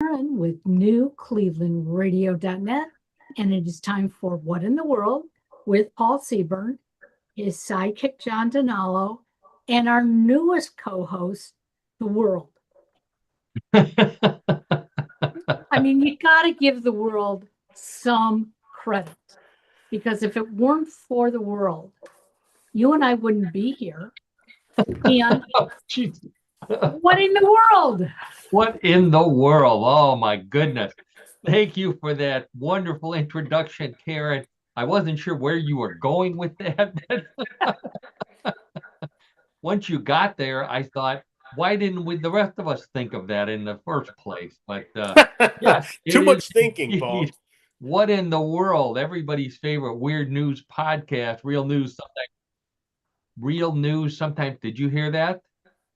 Seaburn with newclevelandradio.net, and it is time for What in the World with Paul Seaburn, his sidekick John DiNallo, and our newest co-host, The World. I mean, you got to give The World some credit, because if it weren't for The World, you and I wouldn't be here. And what in the world? What in the world? Oh my goodness. Thank you for that wonderful introduction, Karen. I wasn't sure where you were going with that. Once you got there, I thought, why didn't the rest of us think of that in the first place? But yes, Too it is much thinking, Paul. indeed. What in the world? Everybody's favorite weird news podcast, real news sometimes. Did you hear that?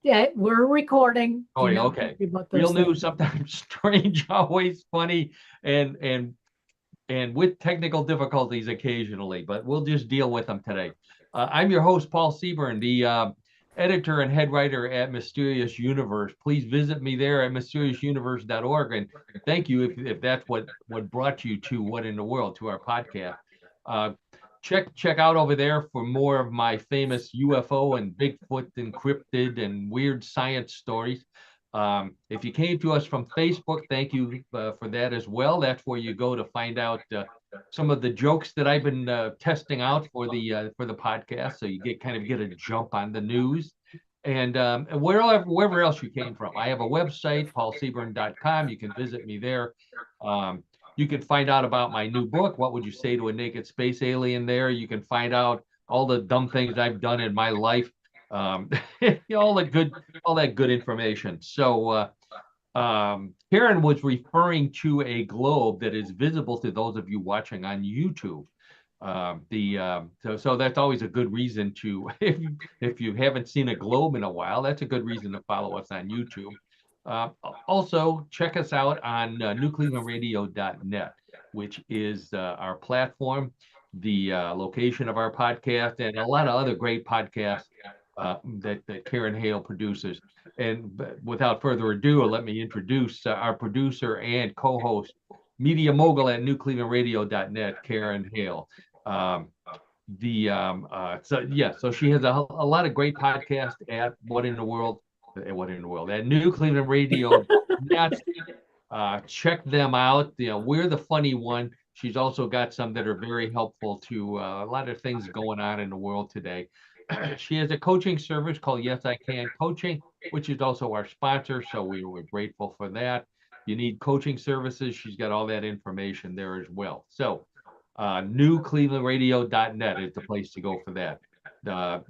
Yeah, we're recording. Oh, yeah, okay. Real news, sometimes strange, always funny, and with technical difficulties occasionally, but we'll just deal with them today. I'm your host, Paul Seaburn, the editor and head writer at Mysterious Universe. Please visit me there at mysteriousuniverse.org, and thank you if that's what brought you to What in the World, to our podcast. Check out over there for more of my famous UFO and Bigfoot encrypted and weird science stories. If you came to us from Facebook, thank you for that as well. That's where you go to find out some of the jokes that I've been testing out for the podcast, so you get a jump on the news. And wherever else you came from, I have a website, paulseaburn.com. You can visit me there. You can find out about my new book, What Would You Say to a Naked Space Alien? There. You can find out all the dumb things I've done in my life, all that good information. So Karen was referring to a globe that is visible to those of you watching on YouTube. So that's always a good reason to, if you haven't seen a globe in a while, that's a good reason to follow us on YouTube. Also, check us out on newclevelandradio.net, which is our platform, the location of our podcast, and a lot of other great podcasts that Karen Hale produces. And without further ado, let me introduce our producer and co-host, media mogul at newclevelandradio.net, Karen Hale. So she has a lot of great podcasts at What in the World at New Cleveland Radio. Check them out. We're the funny one. She's also got some that are very helpful to a lot of things going on in the world today. She has a coaching service called Yes I Can Coaching, which is also our sponsor, so we're grateful for that. You need coaching services, she's got all that information there as well. So newclevelandradio.net is the place to go for that.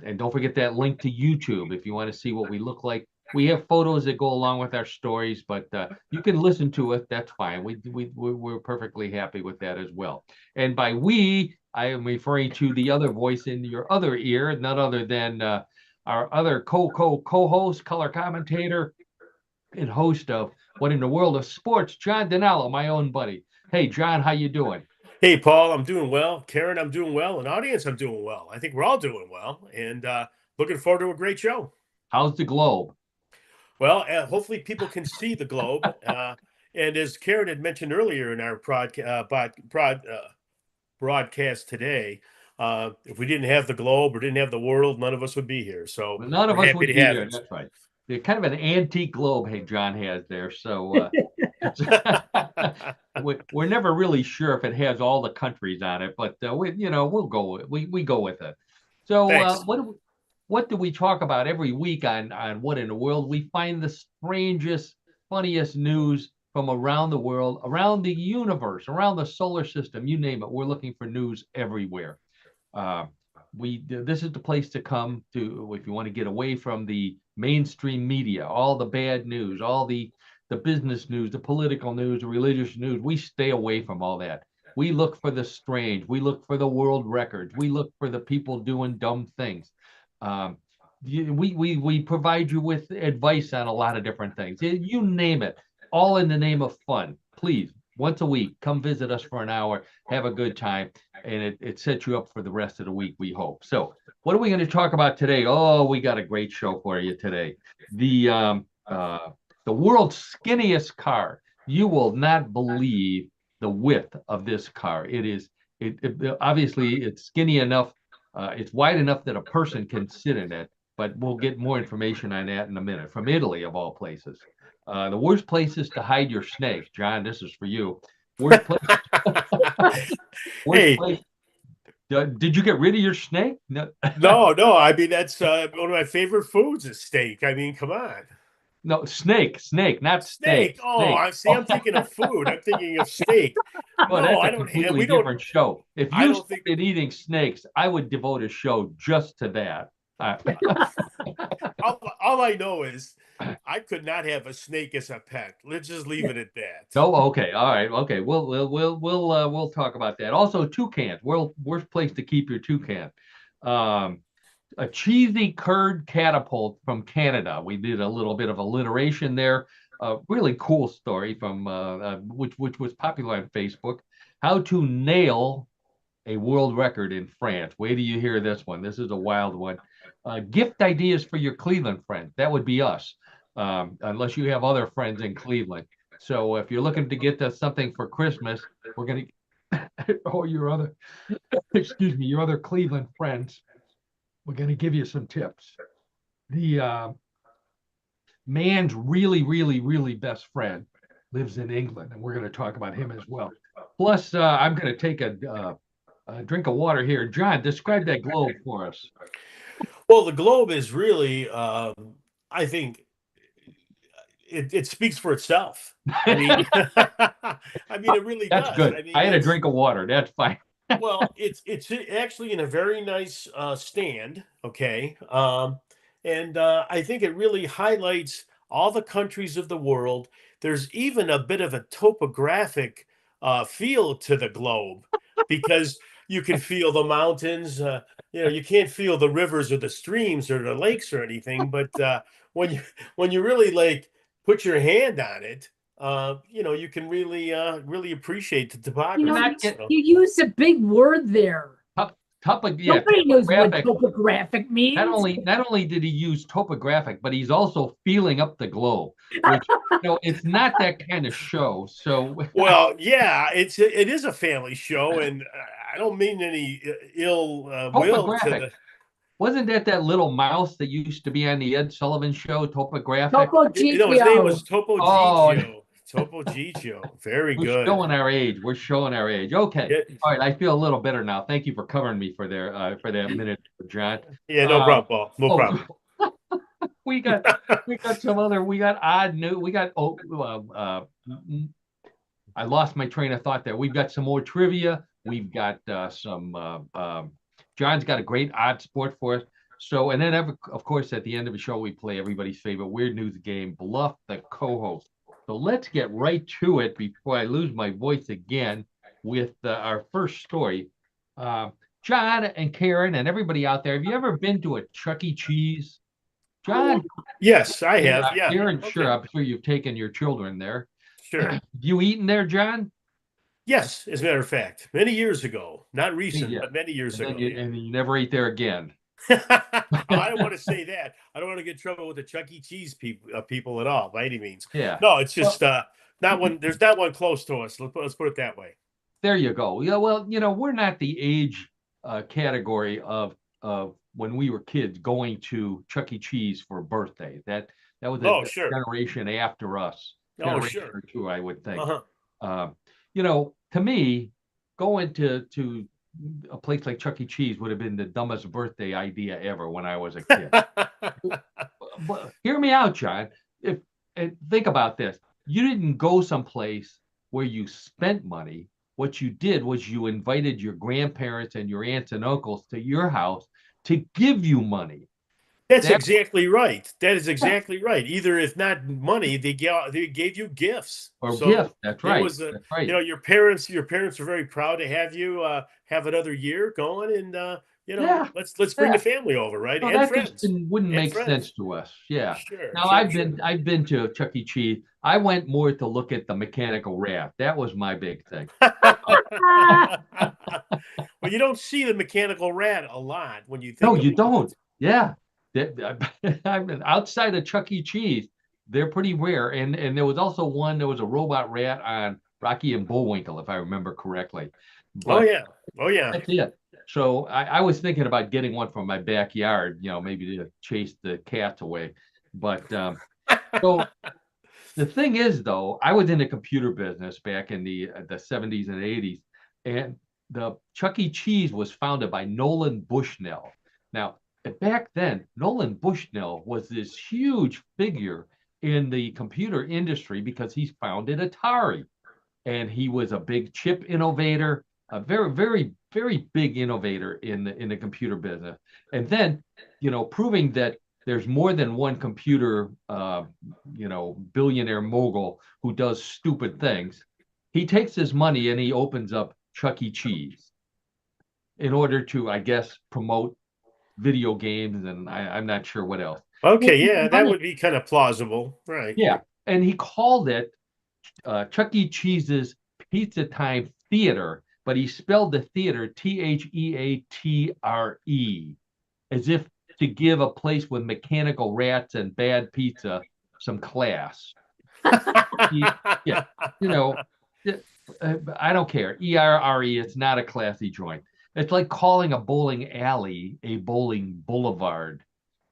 And don't forget that link to YouTube if you want to see what we look like. We have photos that go along with our stories, but you can listen to it. That's fine. We're perfectly happy with that as well. And by we, I am referring to the other voice in your other ear, none other than our other co-host, color commentator, and host of What in the World of Sports, John DiNallo, my own buddy. Hey, John, how you doing? Hey, Paul, I'm doing well. Karen, I'm doing well. And audience, I'm doing well. I think we're all doing well. And looking forward to a great show. How's the globe? Well, hopefully people can see the globe. And as Karen had mentioned earlier in our broadcast today, if we didn't have the globe or didn't have the world, n't of us would be here. So none of us would be here. That's right. They're kind of an antique globe, hey, John has there. So we're never really sure if it has all the countries on it, but we'll go. We go with it. So what do we talk about every week on What in the World? We find the strangest, funniest news from around the world, around the universe, around the solar system, you name it. We're looking for news everywhere. This is the place to come to if you want to get away from the mainstream media, all the bad news, all the business news, the political news, the religious news. We stay away from all that. We look for the strange. We look for the world records. We look for the people doing dumb things. We provide you with advice on a lot of different things. You name it, all in the name of fun. Please, once a week, come visit us for an hour, have a good time, and it sets you up for the rest of the week, we hope. So what are we going to talk about today? Oh, we got a great show for you today. The world's skinniest car. You will not believe the width of this car. Obviously it's skinny enough. It's wide enough that a person can sit in it, but we'll get more information on that in a minute. From Italy, of all places. The worst places to hide your snake, John, this is for you. Worst place, worst Hey, place. Did you get rid of your snake? No. no. I mean, that's one of my favorite foods is steak. I mean, come on. No, snake, not steak. Steak. Oh, Snake. I see. I'm thinking of food. I'm thinking of steak. Well, No, that's I a don't. completely We don't. different show. If I you don't think. started eating snakes, I would devote a show just to that. All I know is I could not have a snake as a pet. Let's just leave it at that. No, okay, all right, okay. We'll talk about that. Also, toucans. Worst place to keep your toucan. Um, a cheesy curd catapult from Canada. We did a little bit of alliteration there. A really cool story from which was popular on Facebook. How to nail a world record in France. Wait till you hear this one. This is a wild one. Gift ideas for your Cleveland friends. That would be us, unless you have other friends in Cleveland. So if you're looking to get us something for Christmas, we're going to, or your other, excuse me, your other Cleveland friends, we're going to give you some tips. The man's really best friend lives in England, and we're going to talk about him as well. Plus, I'm going to take a drink of water here. John, describe that globe for us. Well, the globe is really, I think, it speaks for itself. I mean, I mean, it really That's does. good. I mean, I had a drink of water. That's fine. well, it's actually in a very nice stand. Okay, and I think it really highlights all the countries of the world. There's even a bit of a topographic feel to the globe because you can feel the mountains. You can't feel the rivers or the streams or the lakes or anything, but when you when you really like put your hand on it, you can really appreciate the You know, topography. you use a big word there. Nobody knows what Topographic. topographic means. Not only did he use topographic, but he's also feeling up the globe, which it's not that kind of show. So Well, yeah, it is a family show, and I don't mean any ill will to the. Wasn't that little mouse that used to be on the Ed Sullivan Show, Topographic? Topo His name was Gigio. Topo Oh. Gigio. Topo Gigio. Very We're good. showing our age. We're showing our age. Okay. Yeah. All right. I feel a little better now. Thank you for covering me for that minute, John. Yeah, no problem, Paul. No problem. We got some other. We got odd new. We got I lost my train of thought there. We've got some more trivia. We've got some. John's got a great odd sport for us. So, and then of course at the end of the show we play everybody's favorite weird news game, Bluff the co-host. So let's get right to it before I lose my voice again with our first story. John and Karen and everybody out there, have you ever been to a Chuck E. Cheese? John? Yes, I have. Yeah. Karen, Okay. sure. I'm sure you've taken your children there. Sure. Have you eaten there, John? Yes, as a matter of fact, many years ago, not recent, but many years ago. And you never ate there again. I don't want to say that. I don't want to get in trouble with the Chuck E. Cheese people at all, by any means. Yeah. No, it's just not one. There's not one close to us. Let's put it that way. There you go. Yeah. Well, we're not the age category of when we were kids going to Chuck E. Cheese for a birthday. That was a generation after us. Generation or two, I would think. To me, going to a place like Chuck E. Cheese would have been the dumbest birthday idea ever when I was a kid. But hear me out, John. And think about this. You didn't go someplace where you spent money. What you did was you invited your grandparents and your aunts and uncles to your house to give you money. That's exactly right. That is exactly right. Either if not money, they gave you gifts or gifts. That's right. That's right. Your parents are very proud to have you have another year going, and let's bring the family over, right? No, and that friends. just wouldn't make sense to us. Yeah. Sure. Now I've been to Chuck E. Cheese. I went more to look at the mechanical raft. That was my big thing. Well, you don't see the mechanical rat a lot when you think. No, you don't. Yeah. Outside of Chuck E. Cheese, they're pretty rare. And there was also one, there was a robot rat on Rocky and Bullwinkle, if I remember correctly. Oh But yeah. Oh yeah. that's it. So I was thinking about getting one from my backyard, maybe to chase the cats away. But so the thing is, though, I was in the computer business back in the 70s and 80s, and the Chuck E. Cheese was founded by Nolan Bushnell. Now, back then, Nolan Bushnell was this huge figure in the computer industry because he founded Atari, and he was a big chip innovator, a very, very, very big innovator in the computer business. And then, proving that there's more than one computer, billionaire mogul who does stupid things. He takes his money and he opens up Chuck E. Cheese in order to, I guess, promote video games, and I'm not sure what else. Okay, yeah, that would be kind of plausible, right? Yeah, and he called it Chuck E. Cheese's Pizza Time Theater, but he spelled the theater Theatre, as if to give a place with mechanical rats and bad pizza some class. Yeah, I don't care. ERRE, it's not a classy joint. It's like calling a bowling alley a bowling boulevard,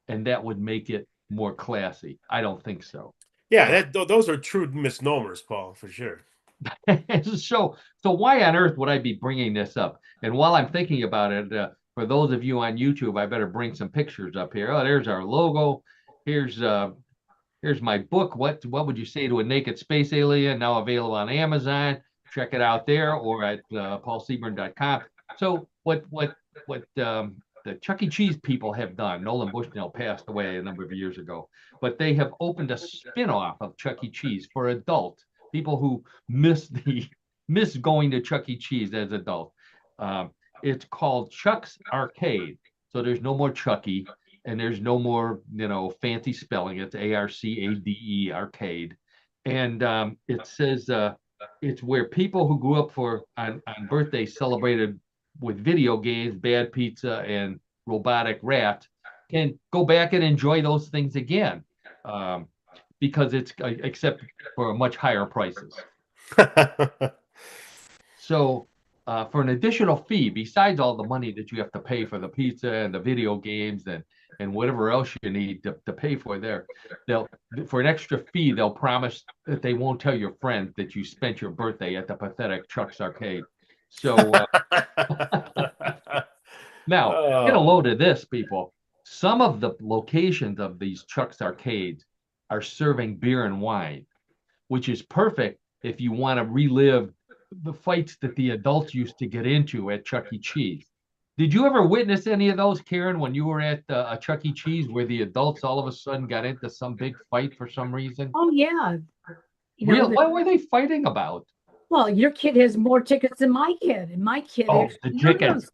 and that would make it more classy. I don't think so. Yeah, those are true misnomers, Paul, for sure. So why on earth would I be bringing this up? And while I'm thinking about it, for those of you on YouTube, I better bring some pictures up here. Oh, there's our logo. Here's my book. What would you say to a naked space alien? Now available on Amazon. Check it out there or at paulseaburn.com. So what the Chuck E. Cheese people have done, Nolan Bushnell passed away a number of years ago, but they have opened a spin-off of Chuck E. Cheese for adults, people who miss going to Chuck E. Cheese as adults. It's called Chuck's Arcade. So there's no more Chucky, and there's no more, fancy spelling. It's ARCADE, arcade. And it says it's where people who grew up on birthdays celebrated with video games, bad pizza, and robotic rats can go back and enjoy those things again, because it's except for much higher prices. So for an additional fee, besides all the money that you have to pay for the pizza and the video games and whatever else you need to pay for there, for an extra fee, they'll promise that they won't tell your friends that you spent your birthday at the pathetic Chuck's Arcade. So now, get a load of this, people. Some of the locations of these Chuck's Arcades are serving beer and wine, which is perfect if you want to relive the fights that the adults used to get into at Chuck E. Cheese. Did you ever witness any of those, Karen, when you were at a Chuck E. Cheese where the adults all of a sudden got into some big fight for some reason? Oh, yeah. What were they fighting about? Well, your kid has more tickets than my kid, and my kid has the tickets.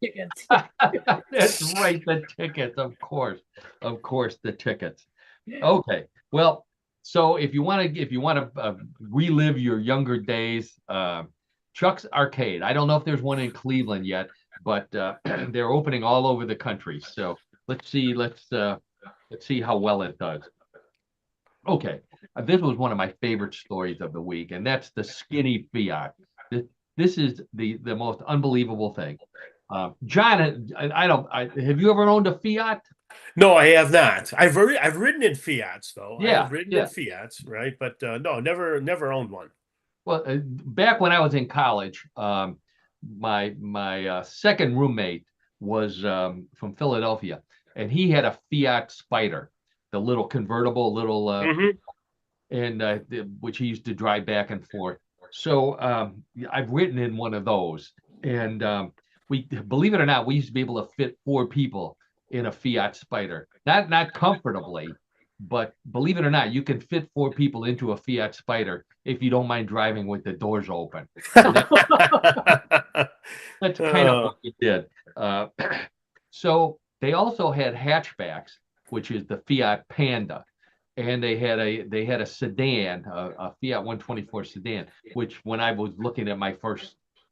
That's right, the tickets, of course, the tickets. Okay, well, so if you want to relive your younger days, Chuck's Arcade. I don't know if there's one in Cleveland yet, but they're opening all over the country. So let's see how well it does. Okay, this was one of my favorite stories of the week, and that's the skinny Fiat. This is the most unbelievable thing. John, have you ever owned a Fiat? No, I have not. I've ridden in Fiats though. Yeah, I've ridden in Fiats, right? But no, never owned one. Well, back when I was in college, my second roommate was from Philadelphia, and he had a Fiat Spider, the little convertible, and which he used to drive back and forth. So I've ridden in one of those, and we, believe it or not, we used to be able to fit 4 people in a Fiat Spider. Not comfortably, but believe it or not, you can fit 4 people into a Fiat Spider if you don't mind driving with the doors open. That's kind of what we did. So they also had hatchbacks, which is the Fiat Panda, and they had a sedan, a Fiat 124 sedan, which when I was looking at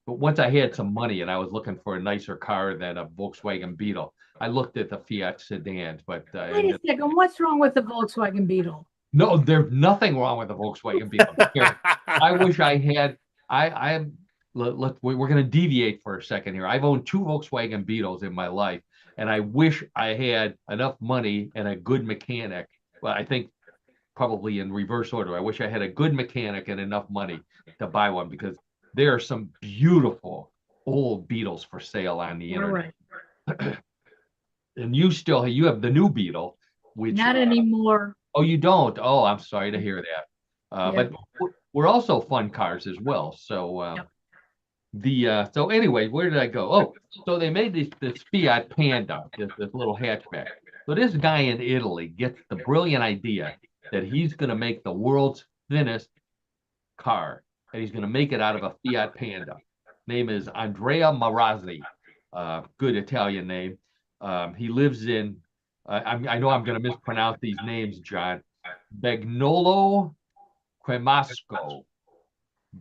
but once I had some money and I was looking for a nicer car than a Volkswagen Beetle, I looked at the Fiat sedans. But wait a second, what's wrong with the Volkswagen Beetle? No, there's nothing wrong with the Volkswagen Beetle. Here, I wish I had. We're going to deviate for a second here. I've owned 2 Volkswagen Beetles in my life, and I wish I had enough money and a good mechanic. Well, I think probably in reverse order. I wish I had a good mechanic and enough money to buy one, because there are some beautiful old Beetles for sale on the You're internet. right. And you have the new Beetle, which Not anymore. oh, you don't. Oh, I'm sorry to hear that. Yep. But we're also fun cars as well. So Yep. so anyway, where did I go? Oh, so they made this Fiat Panda, this little hatchback. So this guy in Italy gets the brilliant idea that he's going to make the world's thinnest car, and he's going to make it out of a Fiat Panda. Name is Andrea Marazzi. Good Italian name. He lives in. I know I'm going to mispronounce these names, John. Bagnolo Cremasco.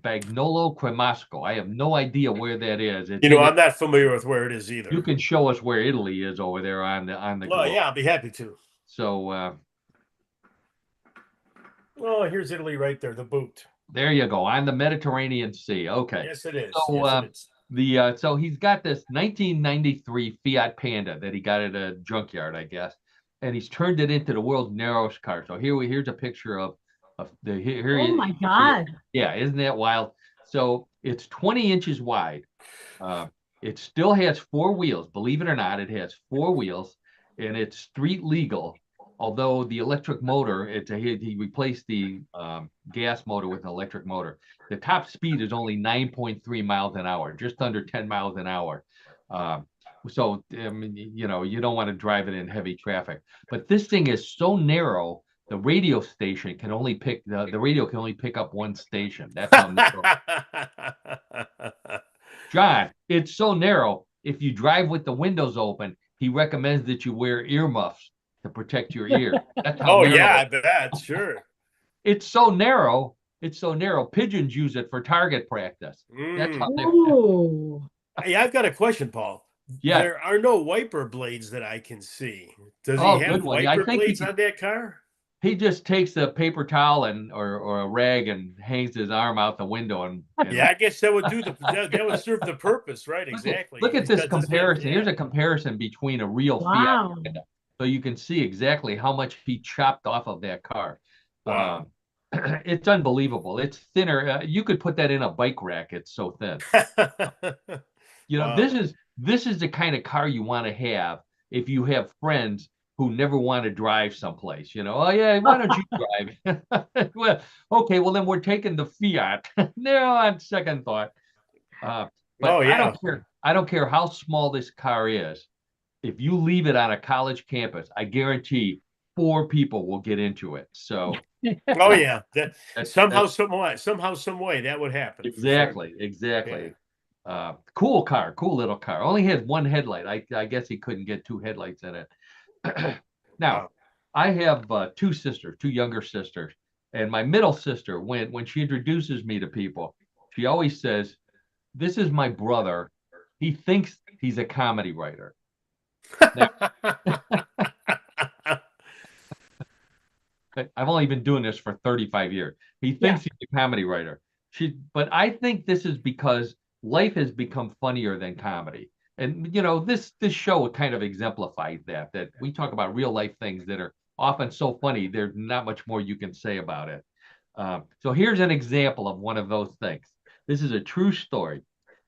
Bagnolo Cremasco. I have no idea where that is. It's I'm not familiar with where it is either. You can show us where Italy is over there on the Oh, globe. yeah, I'll be happy to. So oh, here's Italy right there, the boot. There you go, on the Mediterranean Sea. Okay. Yes, it is. So yes, it is. so he's got this 1993 Fiat Panda that he got at a junkyard, I guess, and he's turned it into the world's narrowest car. So here's a picture of the here. Oh my God. Yeah, isn't that wild? So it's 20 inches wide. It still has 4 wheels. Believe it or not, it has 4 wheels, and it's street legal. Although the electric motor, he replaced the gas motor with an electric motor. The top speed is only 9.3 miles an hour, just under 10 miles an hour. So I mean, you don't want to drive it in heavy traffic. But this thing is so narrow, the radio station can only pick the radio can only pick up one station. That's how narrow. John, it's so narrow. If you drive with the windows open, he recommends that you wear earmuffs to protect your ears. That's how narrow. Yeah, I bet. Sure. It's so narrow. It's so narrow. Pigeons use it for target practice. That's how Ooh. Hey, I've got a question, Paul. Yeah. There are no wiper blades that I can see. Does he Oh, have good one. Yeah, I wiper think blades on that car? He just takes a paper towel or a rag and hangs his arm out the window and Yeah, I guess that would do that would serve the purpose, right? Exactly. Look at this Because comparison. Here's a comparison between a real Wow. Fiat Panda. So you can see exactly how much he chopped off of that car. Wow. It's unbelievable. It's thinner. You could put that in a bike rack. It's so thin. Wow. This is the kind of car you want to have if you have friends who never want to drive someplace. Oh yeah, why don't you drive? Well, okay, well then we're taking the Fiat. No, on second thought. But Oh, yeah. I don't care. I don't care how small this car is. If you leave it on a college campus, I guarantee 4 people will get into it. So Oh yeah, somehow, that's- some way that would happen. exactly. Yeah. Cool car, cool little car. Only has 1 headlight. I guess he couldn't get 2 headlights in it. Now, Wow. I have 2 sisters, 2 younger sisters, and my middle sister, when she introduces me to people, she always says, "This is my brother. He thinks he's a comedy writer." Now, I've only been doing this for 35 years. He thinks he's a comedy writer. But I think this is because life has become funnier than comedy. And this show kind of exemplifies that we talk about real life things that are often so funny, there's not much more you can say about it. So here's an example of one of those things. This is a true story.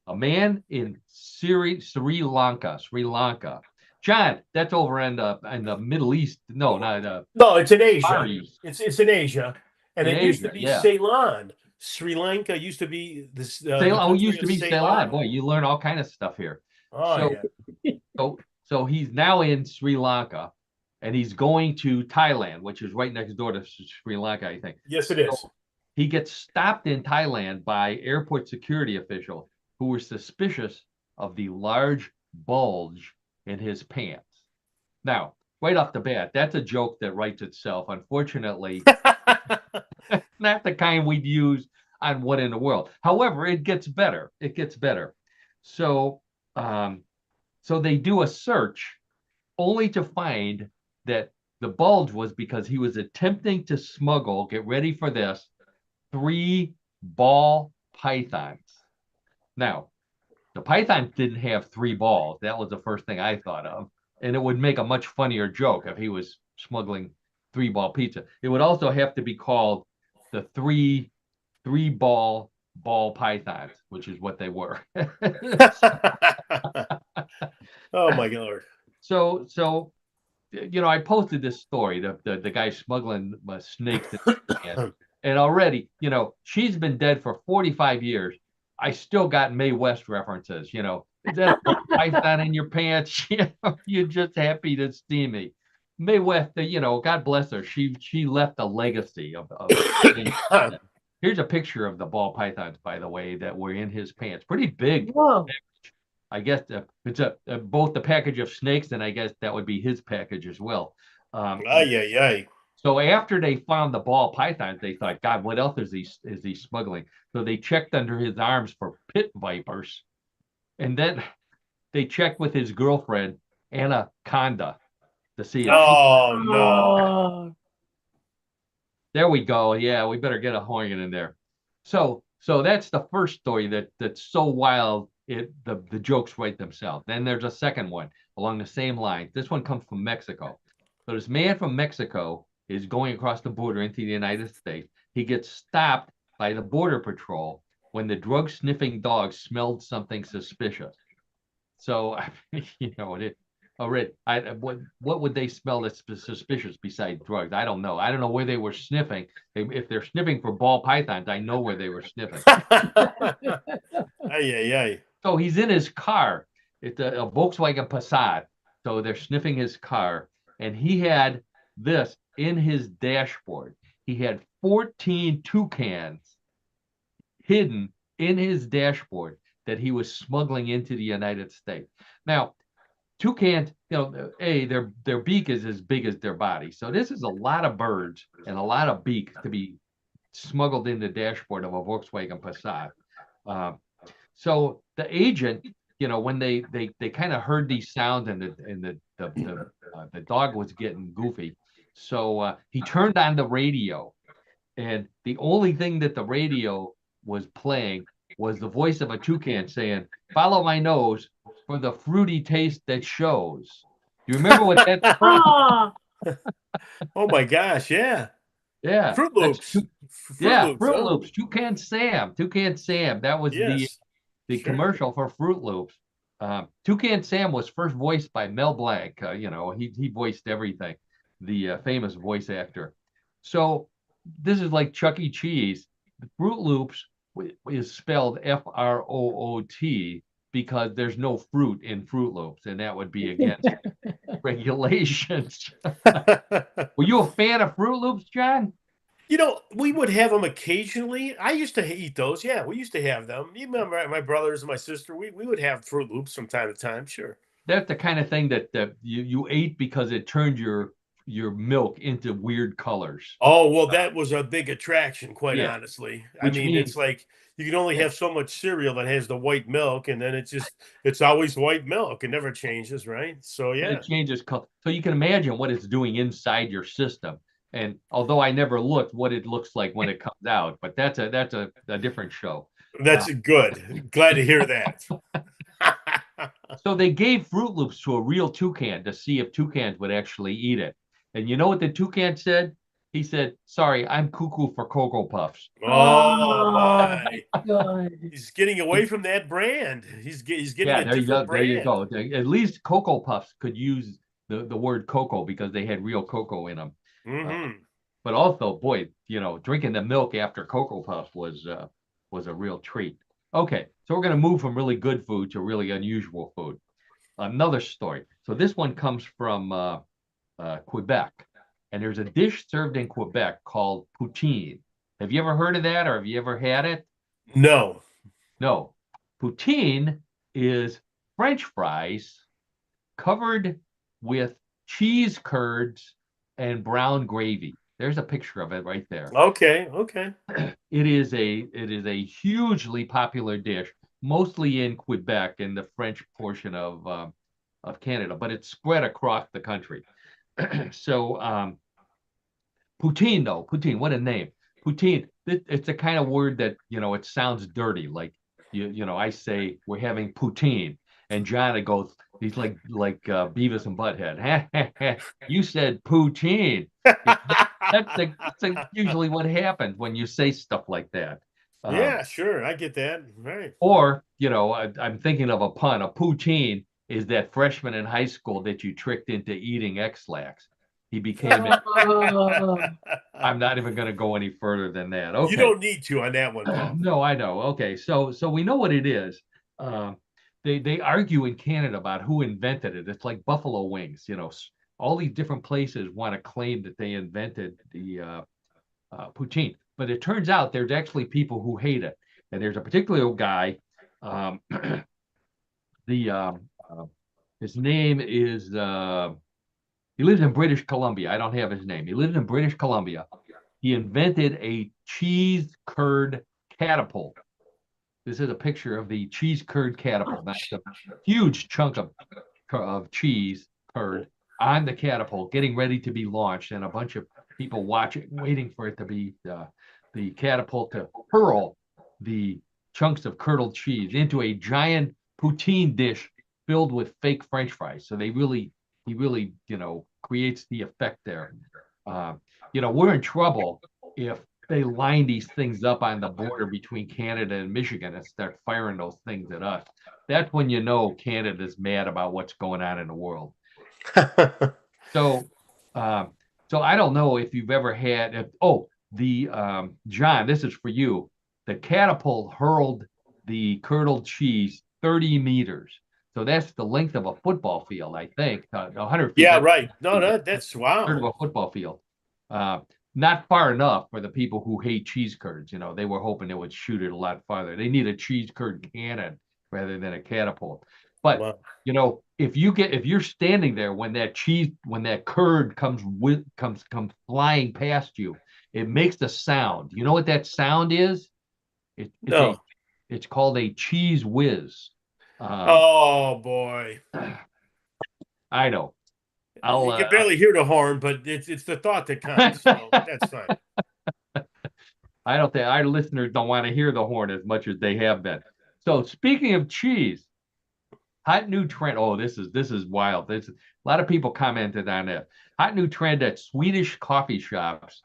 A man in Sri Lanka. John, that's over in the Middle East. No, not No, it's in Asia. Far East. It's in Asia, and In it used to Asia, be yeah. Ceylon. Sri Lanka used to be this. Ceylon used to be Ceylon. Boy, you learn all kind of stuff here. Oh yeah. So he's now in Sri Lanka, and he's going to Thailand, which is right next door to Sri Lanka, I think. Yes, it is. So he gets stopped in Thailand by airport security officials who were suspicious of the large bulge in his pants. Now, right off the bat, that's a joke that writes itself. Unfortunately, not the kind we'd use on What in the World. However, it gets better. So, so they do a search only to find that the bulge was because he was attempting to smuggle, get ready for this, 3 ball pythons. Now, the pythons didn't have 3 balls. That was the first thing I thought of. And it would make a much funnier joke if he was smuggling 3-ball pizza. It would also have to be called the three ball pythons, which is what they were. Oh my God. So I posted this story, the guy smuggling snakes and already, she's been dead for 45 years. I still got Mae West references, Is that a python in your pants? You're just happy to see me. Mae West, God bless her. She left a legacy of Here's a picture of the ball pythons, by the way, that were in his pants. Pretty big. Whoa. I guess it's both the package of snakes, and I guess that would be his package as well. So after they found the ball pythons, they thought, God, what else is he smuggling? So they checked under his arms for pit vipers, and then they checked with his girlfriend Anaconda to see. Oh no! There we go. Yeah, we better get a horn in there. So that's the first story that's so wild. The jokes write themselves. Then there's a second one along the same line. This one comes from Mexico. So this man from Mexico is going across the border into the United States. He gets stopped by the Border Patrol when the drug sniffing dog smelled something suspicious. So, what would they smell that's suspicious besides drugs? I don't know. I don't know where they were sniffing. If they're sniffing for ball pythons, I know where they were sniffing. So he's in his car. It's a Volkswagen Passat. So they're sniffing his car, and he had this in his dashboard. He had 14 toucans hidden in his dashboard that he was smuggling into the United States. Now, toucans, their beak is as big as their body. So this is a lot of birds and a lot of beak to be smuggled in the dashboard of a Volkswagen Passat. So the agent, when they kind of heard these sounds and the dog was getting goofy, so he turned on the radio, and the only thing that the radio was playing was the voice of a toucan saying, "Follow my nose for the fruity taste that shows." Do you remember what that's from? Oh my gosh, yeah. Yeah. Fruit Loops. Fruit Loops. Toucan Sam. That was the commercial for Fruit Loops. Toucan Sam was first voiced by Mel Blanc. He voiced everything, the famous voice actor. So this is like Chuck E. Cheese. Fruit Loops is spelled F-R-O-O-T because there's no fruit in Fruit Loops, and that would be against regulations. Were you a fan of Fruit Loops, John? We would have them occasionally. I used to eat those. Yeah, we used to have them. Even my brothers and my sister, we would have Fruit Loops from time to time. Sure. That's the kind of thing that you ate because it turned your milk into weird colors. Oh, well, that was a big attraction, quite honestly. It's like you can only have so much cereal that has the white milk, and then it's always white milk. It never changes, right? So yeah. It changes color. So you can imagine what it's doing inside your system. And although I never looked what it looks like when it comes out, but that's a different show. That's good. Glad to hear that. So they gave Fruit Loops to a real toucan to see if toucans would actually eat it. And you know what the toucan said? He said, "Sorry, I'm cuckoo for Cocoa Puffs." Oh my God. He's getting away from that brand. He's getting a different brand. There you go. At least Cocoa Puffs could use the word cocoa because they had real cocoa in them. Mm-hmm. But also, boy, drinking the milk after Cocoa Puffs was a real treat. Okay, so we're going to move from really good food to really unusual food. Another story. So this one comes from Quebec, and there's a dish served in Quebec called poutine. Have you ever heard of that, or have you ever had it? No. Poutine is French fries covered with cheese curds and brown gravy. There's a picture of it right there. Okay. It is a hugely popular dish, mostly in Quebec in the French portion of Canada, but it's spread across the country. So poutine, though, poutine, what a name. Poutine, it's a kind of word that, it sounds dirty. Like, I say we're having poutine, and John, it goes, he's like Beavis and Butthead. You said poutine. That's usually what happens when you say stuff like that. Yeah, sure. I get that. Right. Or, I'm thinking of a pun. A poutine is that freshman in high school that you tricked into eating X-Lax. He became I'm not even going to go any further than that. Okay. You don't need to on that one, Paul. No, I know. Okay. So we know what it is. They argue in Canada about who invented it. It's like buffalo wings, all these different places want to claim that they invented the poutine, but it turns out there's actually people who hate it. And there's a particular guy, his name is, he lives in British Columbia. I don't have his name. He lives in British Columbia. He invented a cheese curd catapult. This is a picture of the cheese curd catapult. That's a huge chunk of cheese curd on the catapult, getting ready to be launched, and a bunch of people watching, waiting for it to be the catapult to hurl the chunks of curdled cheese into a giant poutine dish filled with fake French fries. So he really, creates the effect there. We're in trouble if they line these things up on the border between Canada and Michigan and start firing those things at us. That's when Canada's mad about what's going on in the world. So I don't know if you've ever had. John, this is for you. The catapult hurled the curdled cheese 30 meters. So that's the length of a football field, I think. 100 feet. Yeah, right. No, that's wow. Of a football field. Not far enough for the people who hate cheese curds. They were hoping it would shoot it a lot farther. They need a cheese curd cannon rather than a catapult. But wow. if you're standing there when that curd comes flying past you, it makes the sound. You know what that sound is? It's called a cheese whiz. Oh boy. I know. You can barely hear the horn, but it's the thought that counts. So that's fine. I don't think our listeners don't want to hear the horn as much as they have been. So speaking of cheese, hot new trend. Oh, this is wild. A lot of people commented on it. Hot new trend at Swedish coffee shops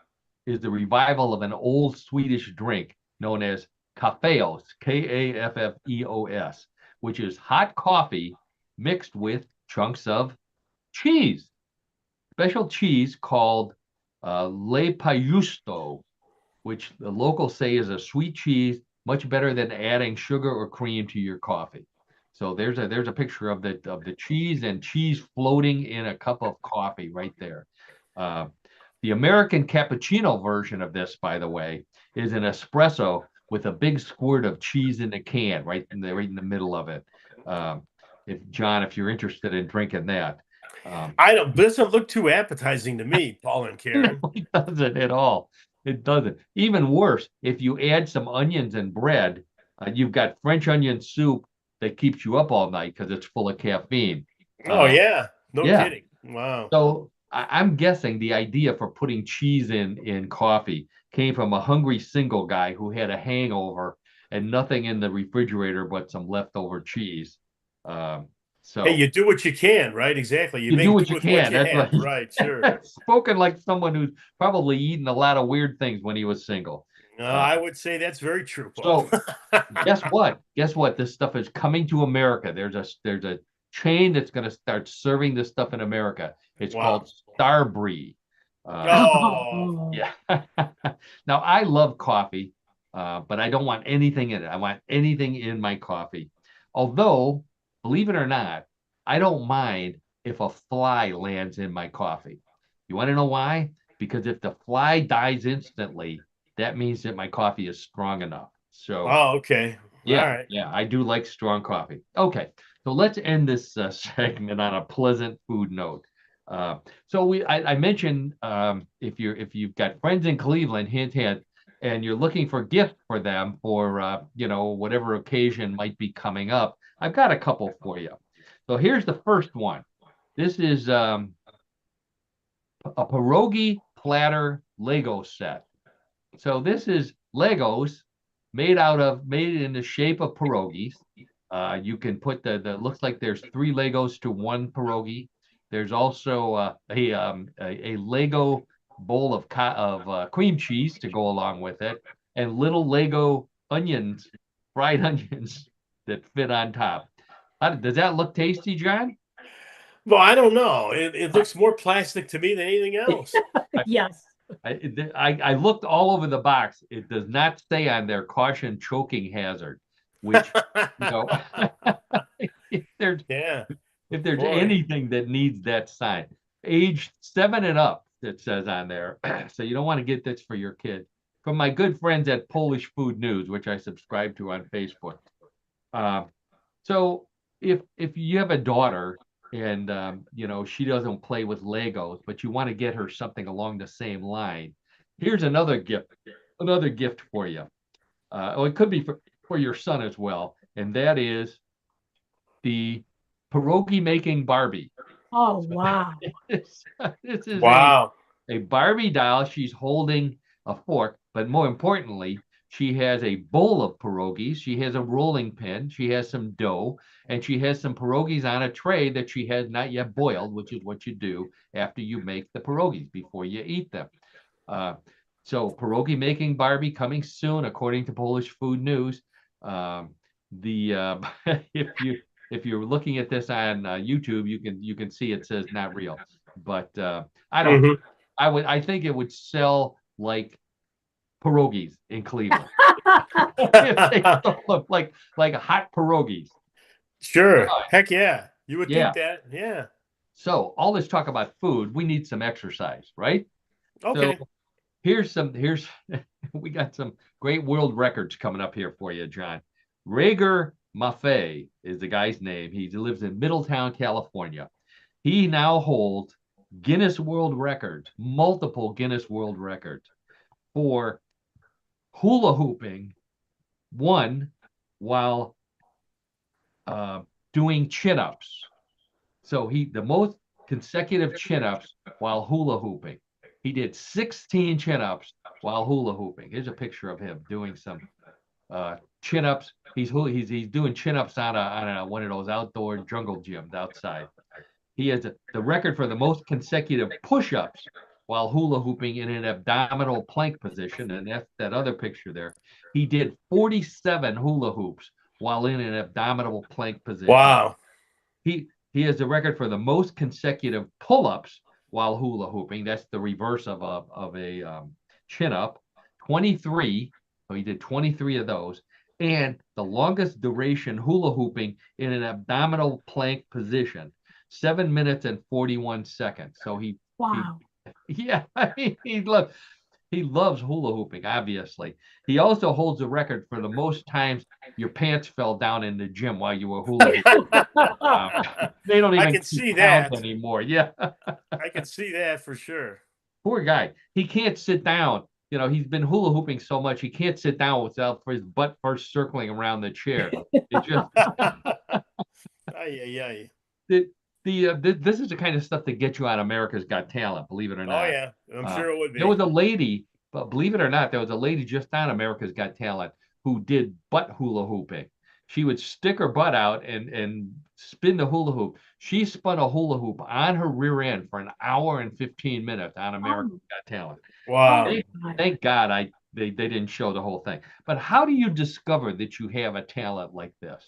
is the revival of an old Swedish drink known as kaffeos, Kaffeos, which is hot coffee mixed with chunks of cheese. Special cheese called lepajusto, which the locals say is a sweet cheese, much better than adding sugar or cream to your coffee. So there's a picture of the cheese and cheese floating in a cup of coffee right there. The American cappuccino version of this, by the way, is an espresso with a big squirt of cheese in the can, right in the middle of it. If you're interested in drinking that. It doesn't look too appetizing to me, Paul and Karen. It doesn't at all. It doesn't. Even worse, if you add some onions and bread, you've got French onion soup that keeps you up all night because it's full of caffeine. Oh yeah, no kidding. Wow. So I'm guessing the idea for putting cheese in coffee came from a hungry single guy who had a hangover and nothing in the refrigerator but some leftover cheese. So hey, you do what you can, right? Exactly. You do what you can. That's right. Sure. Spoken like someone who's probably eaten a lot of weird things when he was single. I would say that's very true, Paul. So guess what? This stuff is coming to America. There's a chain that's going to start serving this stuff in America. It's called Starbreeze. Yeah. Now I love coffee, but I don't want anything in it. I want anything in my coffee. Although, believe it or not, I don't mind if a fly lands in my coffee. You want to know why? Because if the fly dies instantly, that means that my coffee is strong enough. So, okay. Yeah, all right. Yeah, I do like strong coffee. Okay, so let's end this segment on a pleasant food note. I mentioned if you've got friends in Cleveland, hint hint, and you're looking for gifts for them for whatever occasion might be coming up, I've got a couple for you. So here's the first one. This is a pierogi platter Lego set. So this is Legos made in the shape of pierogies. You can put looks like there's 3 Legos to 1 pierogi. There's also a Lego bowl of cream cheese to go along with it, and little Lego onions, fried onions that fit on top. Does that look tasty, John? Well, I don't know. It looks more plastic to me than anything else. Yes. I looked all over the box. It does not say on there caution choking hazard, which if there's Yeah. if there's Boy. anything that needs that sign, age 7 and up, it says on there. So you don't want to get this for your kid. From my good friends at Polish Food News, which I subscribe to on Facebook. So if you have a daughter and she doesn't play with Legos, but you want to get her something along the same line, here's another gift for you. It could be for your son as well, and that is the pierogi making Barbie. Oh, wow. This is Wow. a Barbie doll. She's holding a fork, but more importantly, she has a bowl of pierogies. She has a rolling pin. She has some dough, and she has some pierogies on a tray that she has not yet boiled, which is what you do after you make the pierogies before you eat them. So pierogi making Barbie coming soon, according to Polish Food News. If you're looking at this on YouTube, you can see it says not real, but I don't. Mhm. I think it would sell like pierogies in Cleveland. They look like hot pierogies. Sure. Heck yeah. You would Yeah. think that. Yeah. So all this talk about food, we need some exercise, right? Okay. So here's we got some great world records coming up here for you, John. Rager Maffei is the guy's name. He lives in Middletown, California. He now holds Guinness World Records, multiple Guinness World Records for hula hooping, one while doing chin-ups. So the most consecutive chin-ups while hula hooping. He did 16 chin-ups while hula hooping. Here's a picture of him doing some chin-ups. He's doing chin-ups on one of those outdoor jungle gyms outside. He has the record for the most consecutive push-ups while hula hooping in an abdominal plank position, and that's that other picture there. He did 47 hula hoops while in an abdominal plank position. Wow. He has the record for the most consecutive pull-ups while hula hooping. That's the reverse of a chin-up. 23. So he did 23 of those. And the longest duration hula hooping in an abdominal plank position, 7 minutes and 41 seconds. So Wow. I mean, he loves hula hooping, obviously. He also holds the record for the most times your pants fell down in the gym while you were hula hooping. They don't even I can see count that anymore. Yeah. I can see that for sure. Poor guy. He can't sit down. He's been hula hooping so much, he can't sit down without his butt first circling around the chair. It just this is the kind of stuff that gets you on America's Got Talent, believe it or not. Oh yeah, I'm sure it would be. There was a lady, but believe it or not, there was a lady just on America's Got Talent who did butt hula hooping. She would stick her butt out and spin the hula hoop. She spun a hula hoop on her rear end for an hour and 15 minutes on America's Got Talent. Wow. Thank God they didn't show the whole thing. But how do you discover that you have a talent like this?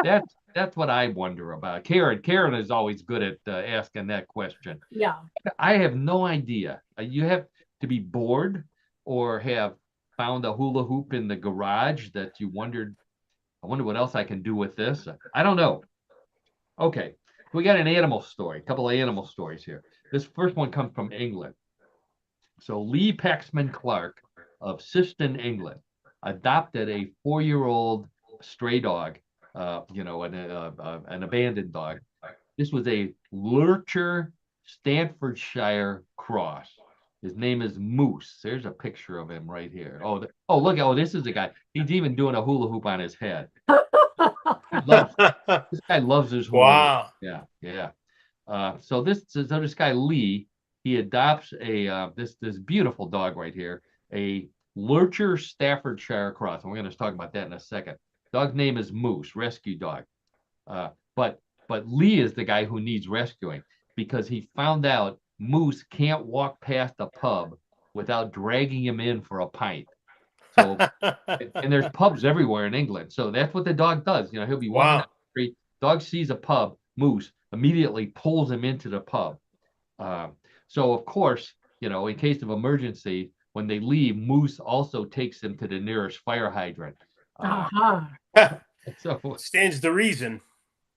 That's what I wonder about. Karen is always good at asking that question. Yeah. I have no idea. You have to be bored or have found a hula hoop in the garage that you wondered, I wonder what else I can do with this. I don't know. Okay. We got a couple of animal stories here. This first one comes from England. So Lee Paxman Clark of Siston, England, adopted a 4-year-old stray dog, an abandoned dog. This was a Lurcher Staffordshire cross. His name is Moose. There's a picture of him right here. Look! This is the guy. He's even doing a hula hoop on his head. This guy loves his hula. Wow. Hoop. Yeah. So this guy Lee he adopts this beautiful dog right here, a Lurcher Staffordshire Cross. And we're going to talk about that in a second. Dog's name is Moose, rescue dog. But Lee is the guy who needs rescuing because he found out Moose can't walk past a pub without dragging him in for a pint. So, and there's pubs everywhere in England. So that's what the dog does. He'll be walking down the street. Dog sees a pub, Moose immediately pulls him into the pub. So of course, in case of emergency, when they leave, Moose also takes them to the nearest fire hydrant. So stands to reason.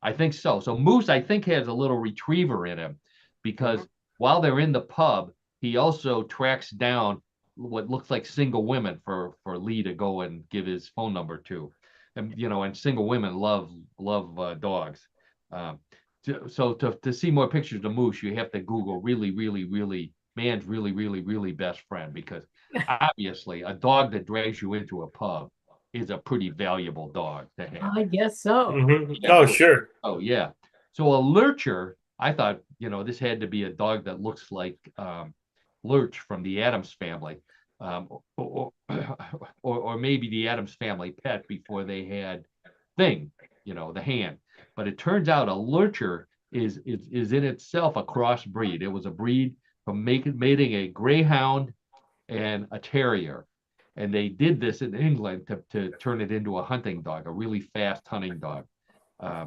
I think so. So Moose, I think, has a little retriever in him because while they're in the pub, he also tracks down what looks like single women for Lee to go and give his phone number to. And single women love dogs. So to see more pictures of Moose, you have to Google really, really, really, man's really, really, really best friend, because obviously a dog that drags you into a pub is a pretty valuable dog to have. I guess so. Oh, sure. Oh, yeah. So a Lurcher, I thought, this had to be a dog that looks like Lurch from the Addams Family, or maybe the Addams Family pet before they had Thing, the hand. But it turns out a Lurcher is in itself a crossbreed. It was a breed from mating a greyhound and a terrier. And they did this in England to turn it into a hunting dog, a really fast hunting dog.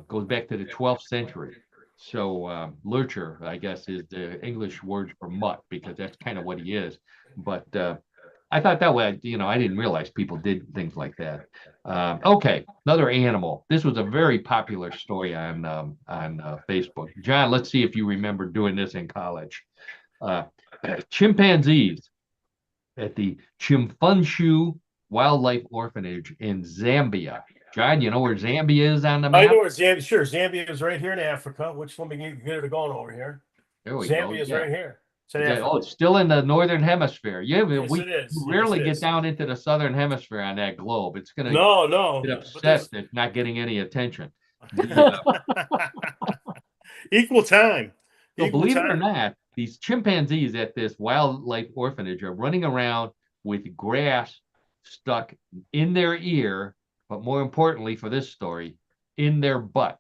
Goes back to the 12th century. So Lurcher, I guess, is the English word for mutt, because that's kind of what he is. But I thought that way, I didn't realize people did things like that. Okay, another animal. This was a very popular story on Facebook. John, let's see if you remember doing this in college. Chimpanzees at the Chimfunchu Wildlife Orphanage in Zambia. John, you know where Zambia is on the map? I know where Zambia. Sure, Zambia is right here in Africa. Let me get it going over here. There we go. Zambia is right here. It's still in the northern hemisphere. Yeah, yes, we it is. rarely get down into the southern hemisphere on that globe. It's going to get upset that it's not getting any attention. Equal time. So believe it or not, these chimpanzees at this wildlife orphanage are running around with grass stuck in their ear, but more importantly for this story, in their butt.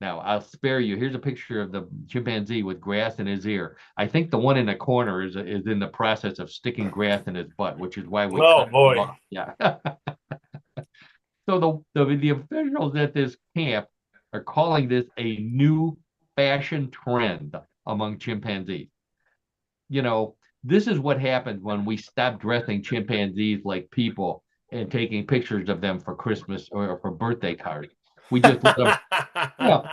Now, I'll spare you. Here's a picture of the chimpanzee with grass in his ear. I think the one in the corner is in the process of sticking grass in his butt, which is why we. Oh boy! Yeah. So the officials at this camp are calling this a new fashion trend among chimpanzees. This is what happens when we stop dressing chimpanzees like people and taking pictures of them for Christmas or for birthday cards. We just let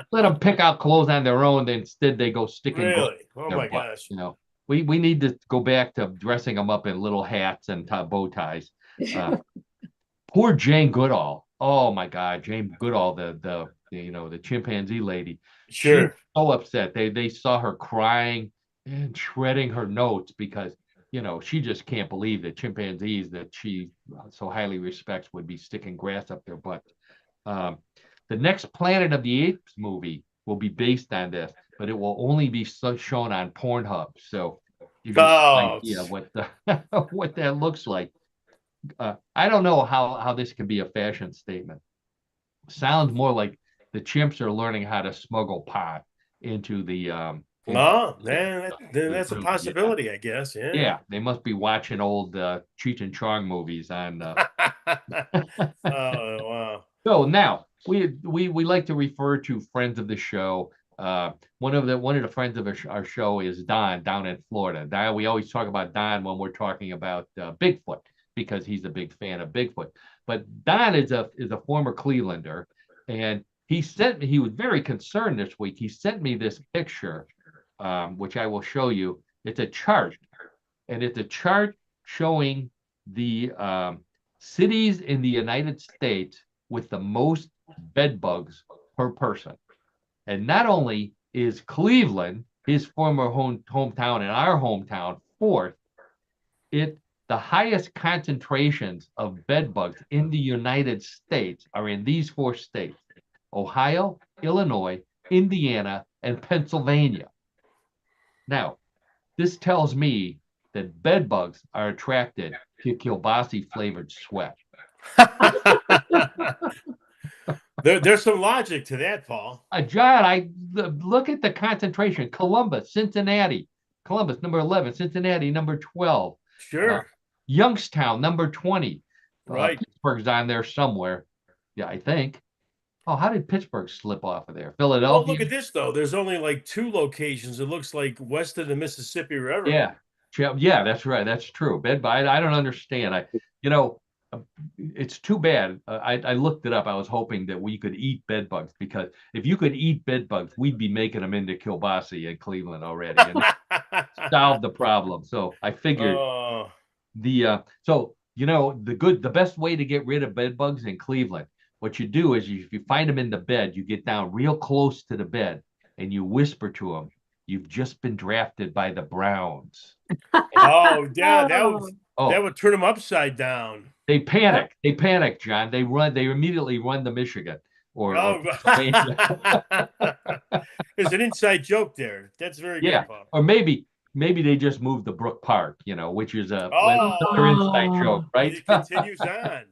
them pick out clothes on their own. Instead, they go sticking. Really? Oh my gosh! We need to go back to dressing them up in little hats and bow ties. Poor Jane Goodall. Oh my God, Jane Goodall, the chimpanzee lady. Sure. She's so upset. They saw her crying and shredding her notes because she just can't believe that chimpanzees that she so highly respects would be sticking grass up their butt. The next Planet of the Apes movie will be based on this, but it will only be shown on Pornhub. So you get an idea what that looks like. I don't know how this can be a fashion statement. Sounds more like the chimps are learning how to smuggle pot into the. That's a possibility, I guess. Yeah. Yeah, they must be watching old Cheech and Chong movies on. Oh wow! So now we like to refer to friends of the show. One of the friends of our show is Don down in Florida. We always talk about Don when we're talking about Bigfoot, because he's a big fan of Bigfoot. But Don is a former Clevelander, and he was very concerned this week. He sent me this picture, which I will show you. It's a chart, and it's a chart showing the cities in the United States with the most bed bugs per person. And not only is Cleveland, his former hometown and our hometown, fourth, the highest concentrations of bed bugs in the United States are in these four states: Ohio, Illinois, Indiana, and Pennsylvania. Now, This tells me that bed bugs are attracted to kielbasa flavored sweat. There's some logic to that, Paul. John, look at the concentration. Columbus, Cincinnati. Columbus, number 11. Cincinnati, number 12. Sure. Youngstown, number 20. Right. Pittsburgh's on there somewhere. Yeah, I think. Oh, how did Pittsburgh slip off of there? Well, Philadelphia? look at this, though. There's only like 2 locations. It looks like west of the Mississippi River. Yeah. Yeah, that's right. That's true. I don't understand. You know, it's too bad. I looked it up. I was hoping that we could eat bed bugs, because if you could eat bed bugs, we'd be making them into kielbasa in Cleveland already and solve the problem. So I figured the best way to get rid of bed bugs in Cleveland, what you do is if you find them in the bed, you get down real close to the bed and you whisper to them, "You've just been drafted by the Browns." Oh, yeah, that would turn them upside down. They panic. They panic, John. They immediately run to Michigan or There's an inside joke there. That's very good, Paul. Or maybe they just moved to Brook Park, which is another inside joke, right? It continues on.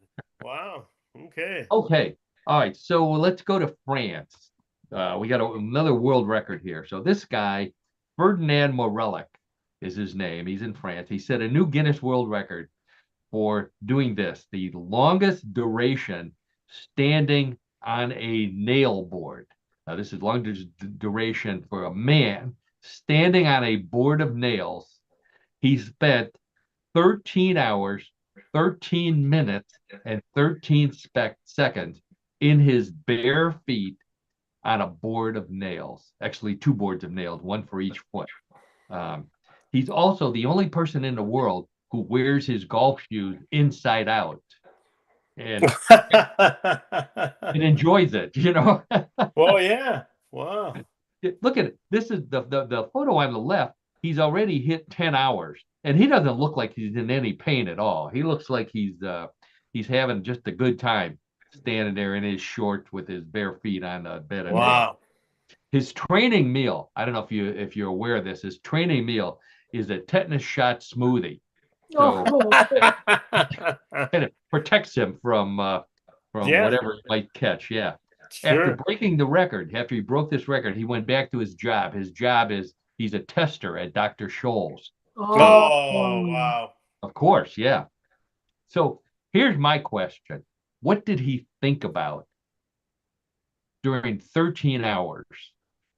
Wow. Okay. Okay. All right. So let's go to France. We got another world record here. So this guy, Ferdinand Morelic is his name. He's in France. He set a new Guinness World Record for doing this, the longest duration standing on a nail board. Now, this is longest duration for a man standing on a board of nails. He spent 13 hours, 13 minutes, and 13 seconds in his bare feet on a board of nails. Actually, 2 boards of nails, one for each foot. He's also the only person in the world who wears his golf shoes inside out and enjoys it, Well, yeah. Wow. Look at it. This is the photo on the left. He's already hit 10 hours, and he doesn't look like he's in any pain at all. He looks like he's having just a good time standing there in his shorts with his bare feet on a bed of nails. His training meal, I don't know if you're aware of this, his training meal is a tetanus shot smoothie. So and it protects him from whatever he might catch. Yeah. Sure. After breaking the record, after he broke this record, he went back to his job. His job is he's a tester at Dr. Scholl's. Oh, wow. Of course, yeah. So here's my question. What did he think about during 13 hours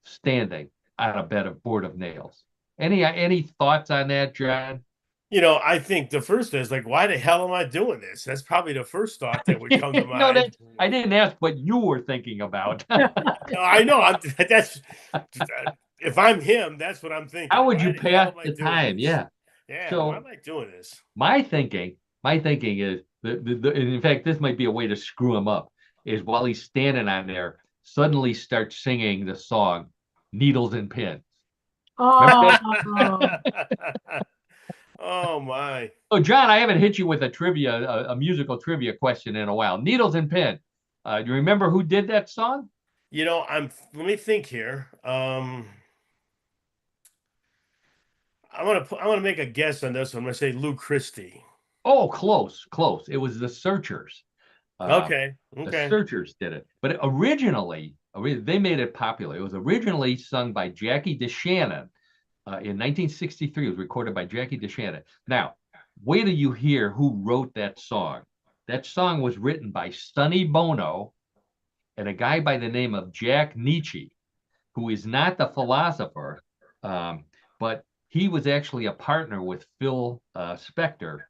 standing on a board of nails? Any thoughts on that, John? I think the first is like, why the hell am I doing this? That's probably the first thought that would come to mind. I didn't ask what you were thinking about. I know. If I'm him, that's what I'm thinking. How would you pass the time? Yeah. Yeah. So, why am I doing this? My thinking is in fact, this might be a way to screw him up, is while he's standing on there, suddenly starts singing the song "Needles and Pins." Oh my! So John, I haven't hit you with a musical trivia question in a while. Needles and Pin. Do you remember who did that song? Let me think here. I'm gonna make a guess on this one. I'm gonna say Lou Christie. Oh, close. It was the Searchers. Okay. The Searchers did it, but originally they made it popular. It was originally sung by Jackie DeShannon. In 1963, it was recorded by Jackie DeShannon. Now, wait till you hear who wrote that song. That song was written by Sonny Bono and a guy by the name of Jack Nietzsche, who is not the philosopher, but he was actually a partner with Phil Spector.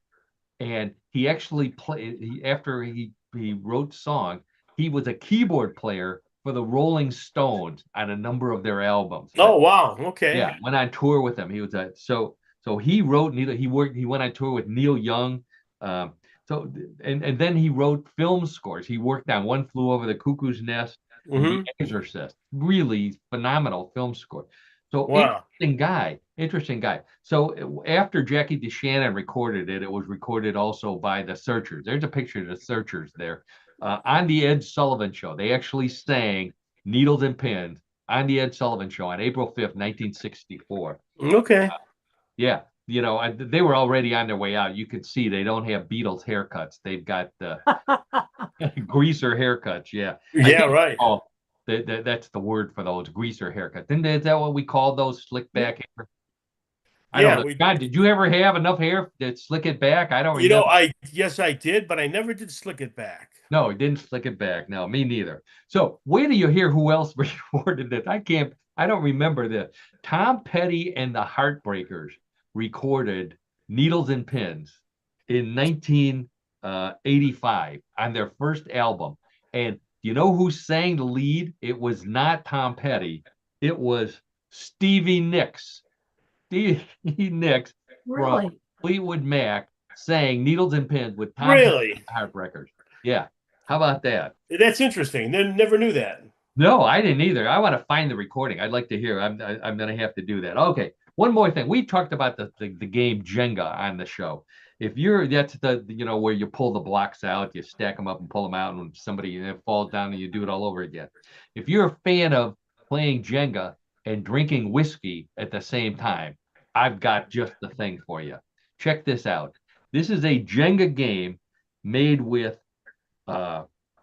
And he actually played, after he wrote the song, he was a keyboard player for the Rolling Stones on a number of their albums. Oh, wow. Okay. Yeah, went on tour with them. He was so he wrote Neil. He went on tour with Neil Young. And then he wrote film scores. He worked on One Flew Over the Cuckoo's Nest, and The Exorcist. Really phenomenal film score. So interesting guy. So after Jackie DeShannon recorded it, it was recorded also by the Searchers. There's a picture of the Searchers there. On the Ed Sullivan Show, they actually sang Needles and Pins on the Ed Sullivan Show on April 5th, 1964. Okay. Yeah. They were already on their way out. You could see they don't have Beatles haircuts. They've got greaser haircuts. Yeah. I Yeah, think right. that's the word for those, greaser haircuts. Is that what we call those, slick back hair? I don't Yeah, know. God, did you ever have enough hair to slick it back? I don't remember. Yes, I did, but I never did slick it back. No, it didn't slick it back. No, me neither. So wait till you hear who else recorded this. I don't remember this. Tom Petty and the Heartbreakers recorded Needles and Pins in 1985 on their first album. And you know who sang the lead? It was not Tom Petty. It was Stevie Nicks. Stevie Nicks from Really? Fleetwood Mac sang Needles and Pins with Tom Petty Really? and the Heartbreakers. Yeah. How about that? That's interesting. Never knew that. No, I didn't either. I want to find the recording. I'd like to hear. I'm going to have to do that. Okay. One more thing. We talked about the game Jenga on the show. That's where you pull the blocks out, you stack them up and pull them out, and somebody falls down and you do it all over again. If you're a fan of playing Jenga and drinking whiskey at the same time, I've got just the thing for you. Check this out. This is a Jenga game made with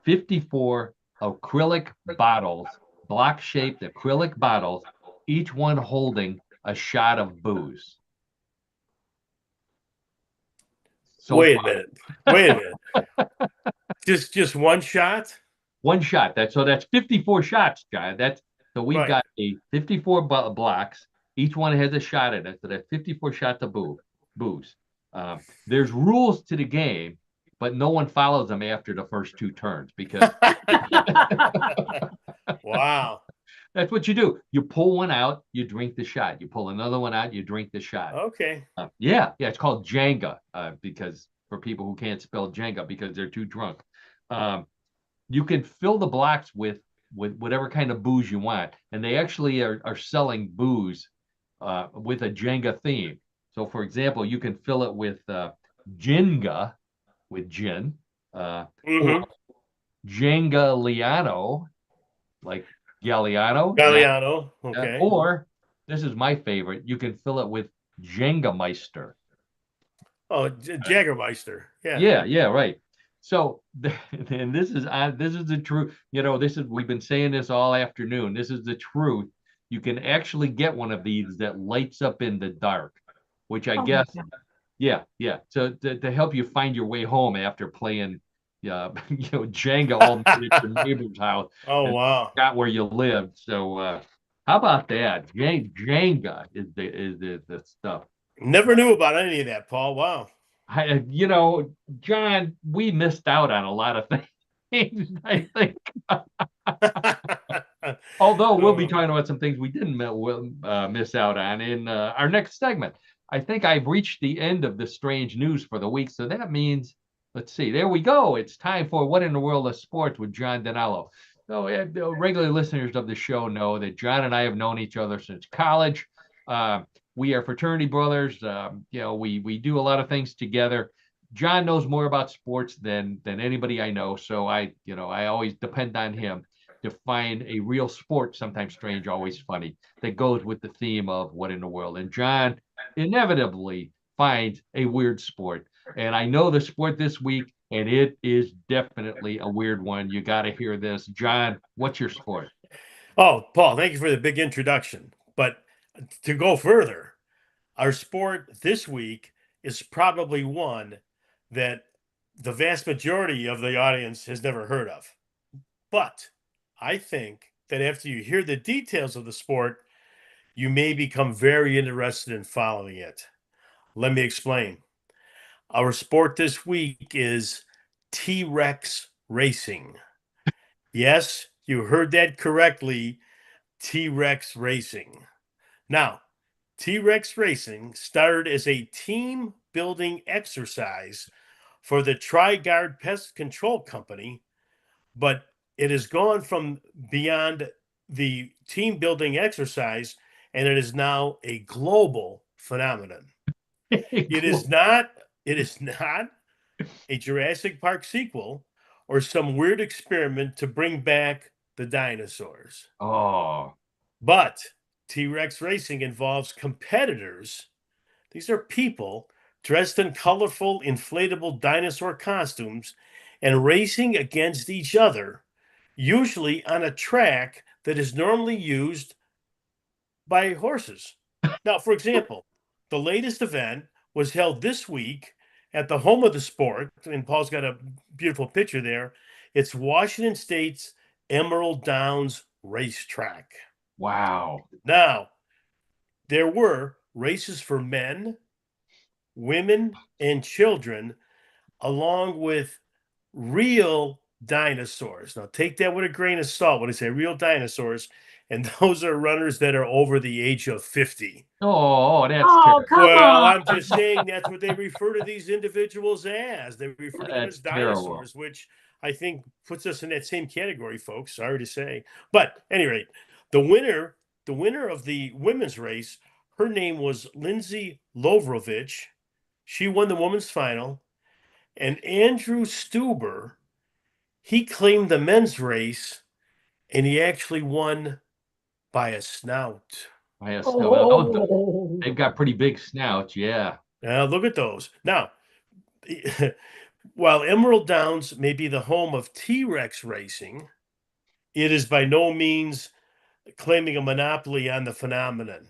54 acrylic bottles, block-shaped acrylic bottles, each one holding a shot of booze. Wait a minute. Just one shot? One shot. That's 54 shots, John. So we've Right. got a 54 blocks. Each one has a shot in it. So that's 54 shots of booze. There's rules to the game, but no one follows them after the first two turns because Wow. that's what you do. You pull one out, you drink the shot. You pull another one out, you drink the shot. Okay. Yeah. It's called Jenga because for people who can't spell Jenga because they're too drunk. You can fill the blocks with whatever kind of booze you want, and they actually are selling booze with a Jenga theme. So, for example, you can fill it with Jenga, with gin, or Jengaliano, like Galliano. Galliano. Okay. Or this is my favorite. You can fill it with Jengameister. Oh, Jägermeister. Yeah, right. So, and this is the truth. We've been saying this all afternoon. This is the truth. You can actually get one of these that lights up in the dark, which I guess, yeah. So to help you find your way home after playing, Jenga all night at your neighbor's house. Oh, wow. Got where you live. So, how about that? Jenga is the stuff. Never knew about any of that, Paul. Wow. John, we missed out on a lot of things, I think. Although we'll be talking about some things we didn't miss out on in our next segment. I think I've reached the end of the strange news for the week. So that means, let's see, there we go. It's time for What in the World of Sports with John DiNallo. So regular listeners of the show know that John and I have known each other since college. We are fraternity brothers. We do a lot of things together. John knows more about sports than anybody I know. So I always depend on him to find a real sport, sometimes strange, always funny, that goes with the theme of What in the World. And John inevitably finds a weird sport. And I know the sport this week, and it is definitely a weird one. You got to hear this. John, what's your sport? Oh, Paul, thank you for the big introduction. But to go further, our sport this week is probably one that the vast majority of the audience has never heard of. But I think that after you hear the details of the sport, you may become very interested in following it. Let me explain. Our sport this week is T-Rex racing. Yes, you heard that correctly, T-Rex racing. Now, T-Rex racing started as a team building exercise for the Tri-Guard Pest Control Company, but it has gone from beyond the team building exercise, and it is now a global phenomenon. It is not a Jurassic Park sequel or some weird experiment to bring back the dinosaurs. Oh. But T-Rex racing involves competitors These are people dressed in colorful, inflatable dinosaur costumes and racing against each other, usually on a track that is normally used by horses. Now, for example, the latest event was held this week at the home of the sport, and Paul's got a beautiful picture there. It's Washington State's Emerald Downs Racetrack. Wow. Now, there were races for men, women, and children, along with real dinosaurs. Now, take that with a grain of salt when I say real dinosaurs. And those are runners that are over the age of 50. Oh, that's Oh, terrible. come Well, on. I'm just saying that's what they refer to these individuals as. They refer to them That's as terrible. dinosaurs, which I think puts us in that same category, folks. Sorry to say. But at any rate, the winner of the women's race, her name was Lindsay Lovrovich. She won the women's final. And Andrew Stuber, he claimed the men's race, and he actually won by a snout. Yes, Oh. they've got pretty big snouts, yeah. Now, look at those. Now, while Emerald Downs may be the home of T-Rex racing, it is by no means claiming a monopoly on the phenomenon.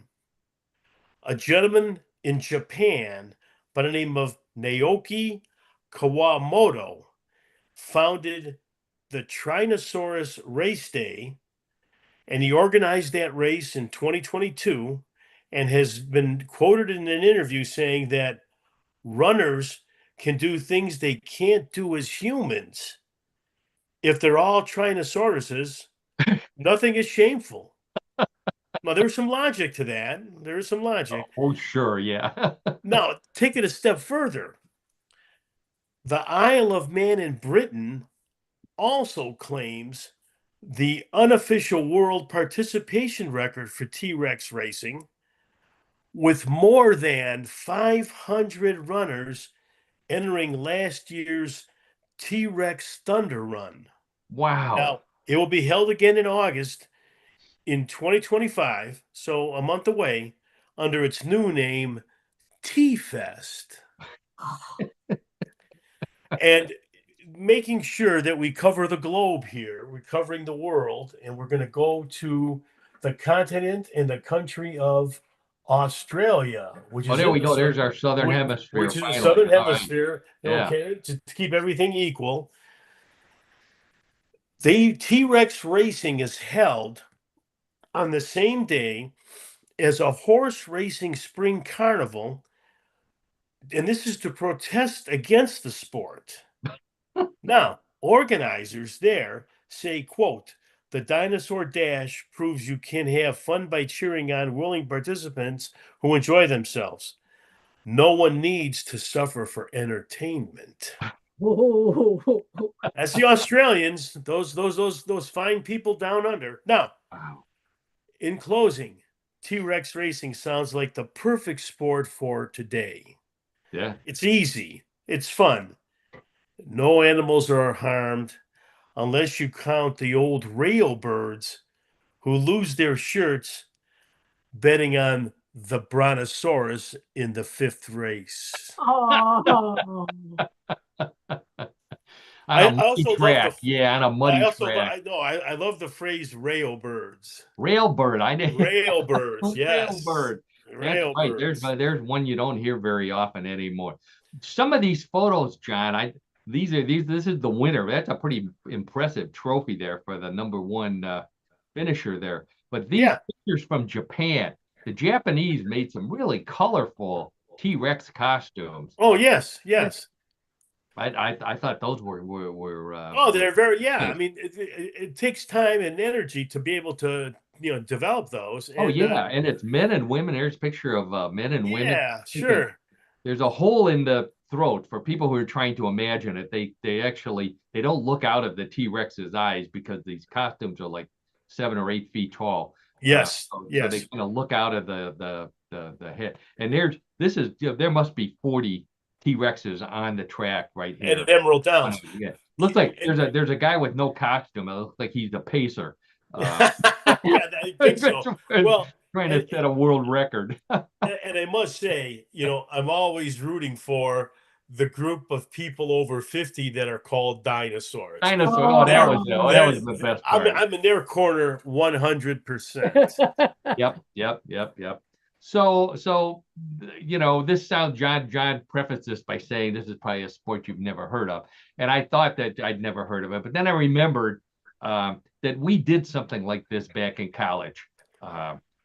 A gentleman in Japan by the name of Naoki Kawamoto founded the Trinosaurus Race Day, and he organized that race in 2022 and has been quoted in an interview saying that runners can do things they can't do as humans. If they're all Trinosauruses, nothing is shameful. Now, there's some logic to that. There is some logic. Oh, sure, yeah. Now, take it a step further. The Isle of Man in Britain also claims the unofficial world participation record for T-Rex racing, with more than 500 runners entering last year's T-Rex Thunder Run. Wow. Now, it will be held again in August in 2025, so a month away, under its new name, T-Fest. And making sure that we cover the globe here, we're covering the world, and we're going to go to the continent and the country of Australia, which is there we go. There's our southern hemisphere. which is the finally. southern All right. hemisphere. Yeah. Okay, to keep everything equal. The T-Rex racing is held on the same day as a horse racing spring carnival, and this is to protest against the sport. Now, organizers there say, quote, "The dinosaur dash proves you can have fun by cheering on willing participants who enjoy themselves. No one needs to suffer for entertainment." That's the Australians, those fine people down under. Now, Wow. in closing, T-Rex racing sounds like the perfect sport for today. Yeah. It's easy. It's fun. No animals are harmed unless you count the old railbirds who lose their shirts betting on the brontosaurus in the 5th race. Oh. On a I muddy also love track. the- Yeah, on a muddy track. I love the phrase railbirds. Railbird. I didn't. Railbirds, yes. Railbird. That's right. Railbirds. There's one you don't hear very often anymore. Some of these photos, John, this is the winner. That's a pretty impressive trophy there for the #1 finisher there. But these Yeah. pictures from Japan, the Japanese made some really colorful T-Rex costumes. Oh, yes, yes. I thought those were Oh, they're very, yeah. good. I mean, it takes time and energy to be able to, develop those. Oh And, yeah, and it's men and women. There's a picture of men and women. yeah, sure. There's a hole in the throat for people who are trying to imagine it. They don't look out of the T-Rex's eyes because these costumes are like 7 or 8 feet tall. Yes, So yes. they kind of look out of the head. And there must be 40 T-Rexes on the track right here. And Emerald Downs. Yeah. Looks like there's a guy with no costume. It looks like he's the pacer. Yeah, I think so. Well, trying to set a world record. And I must say, I'm always rooting for the group of people over 50 that are called dinosaurs. Dinosaur. Oh, that was the best part. I'm in their corner 100%. Yep. So this sounds, John prefaced this by saying this is probably a sport you've never heard of. And I thought that I'd never heard of it, but then I remembered that we did something like this back in college.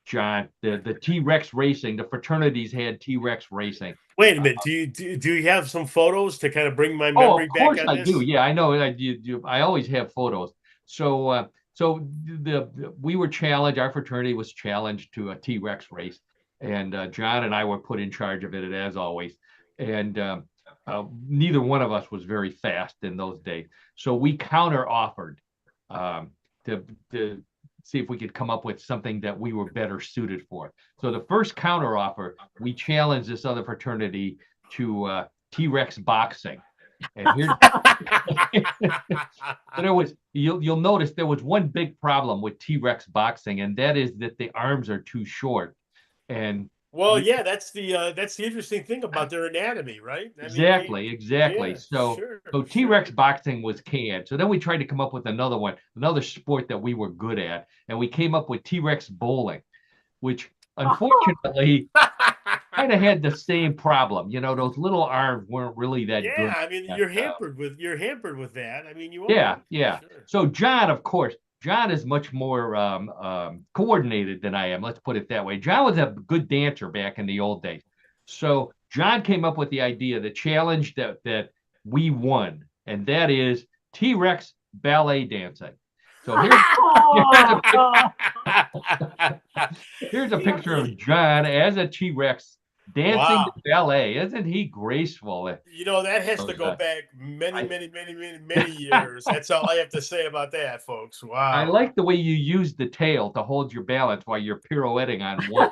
John, the T-Rex racing, the fraternities had T-Rex racing. Wait a minute. Do you have some photos to kind of bring my memory back on this? Of course I do. Yeah, I know. I always have photos. So we were challenged. Our fraternity was challenged to a T-Rex race, and John and I were put in charge of it as always. And neither one of us was very fast in those days, so we counter offered to see if we could come up with something that we were better suited for. So the first counter offer, we challenged this other fraternity to T-Rex boxing. And here's you'll notice there was one big problem with T-Rex boxing, and that is that the arms are too short. And yeah, that's the interesting thing about their anatomy, right? Exactly. Yeah, So T-Rex boxing was canned. So then we tried to come up with another sport that we were good at, and we came up with T-Rex bowling, which unfortunately kind of had the same problem. Those little arms weren't really that good. Yeah, I mean, you're hampered with that. I mean, you are. Yeah. Sure. So John is much more coordinated than I am. Let's put it that way. John was a good dancer back in the old days. So John came up with the idea, the challenge that we won, and that is T-Rex ballet dancing. So here's a picture of John as a T-Rex dancing the ballet. Isn't he graceful? That has to go back many years. That's all I have to say about that, folks. Wow. I like the way you use the tail to hold your balance while you're pirouetting on one.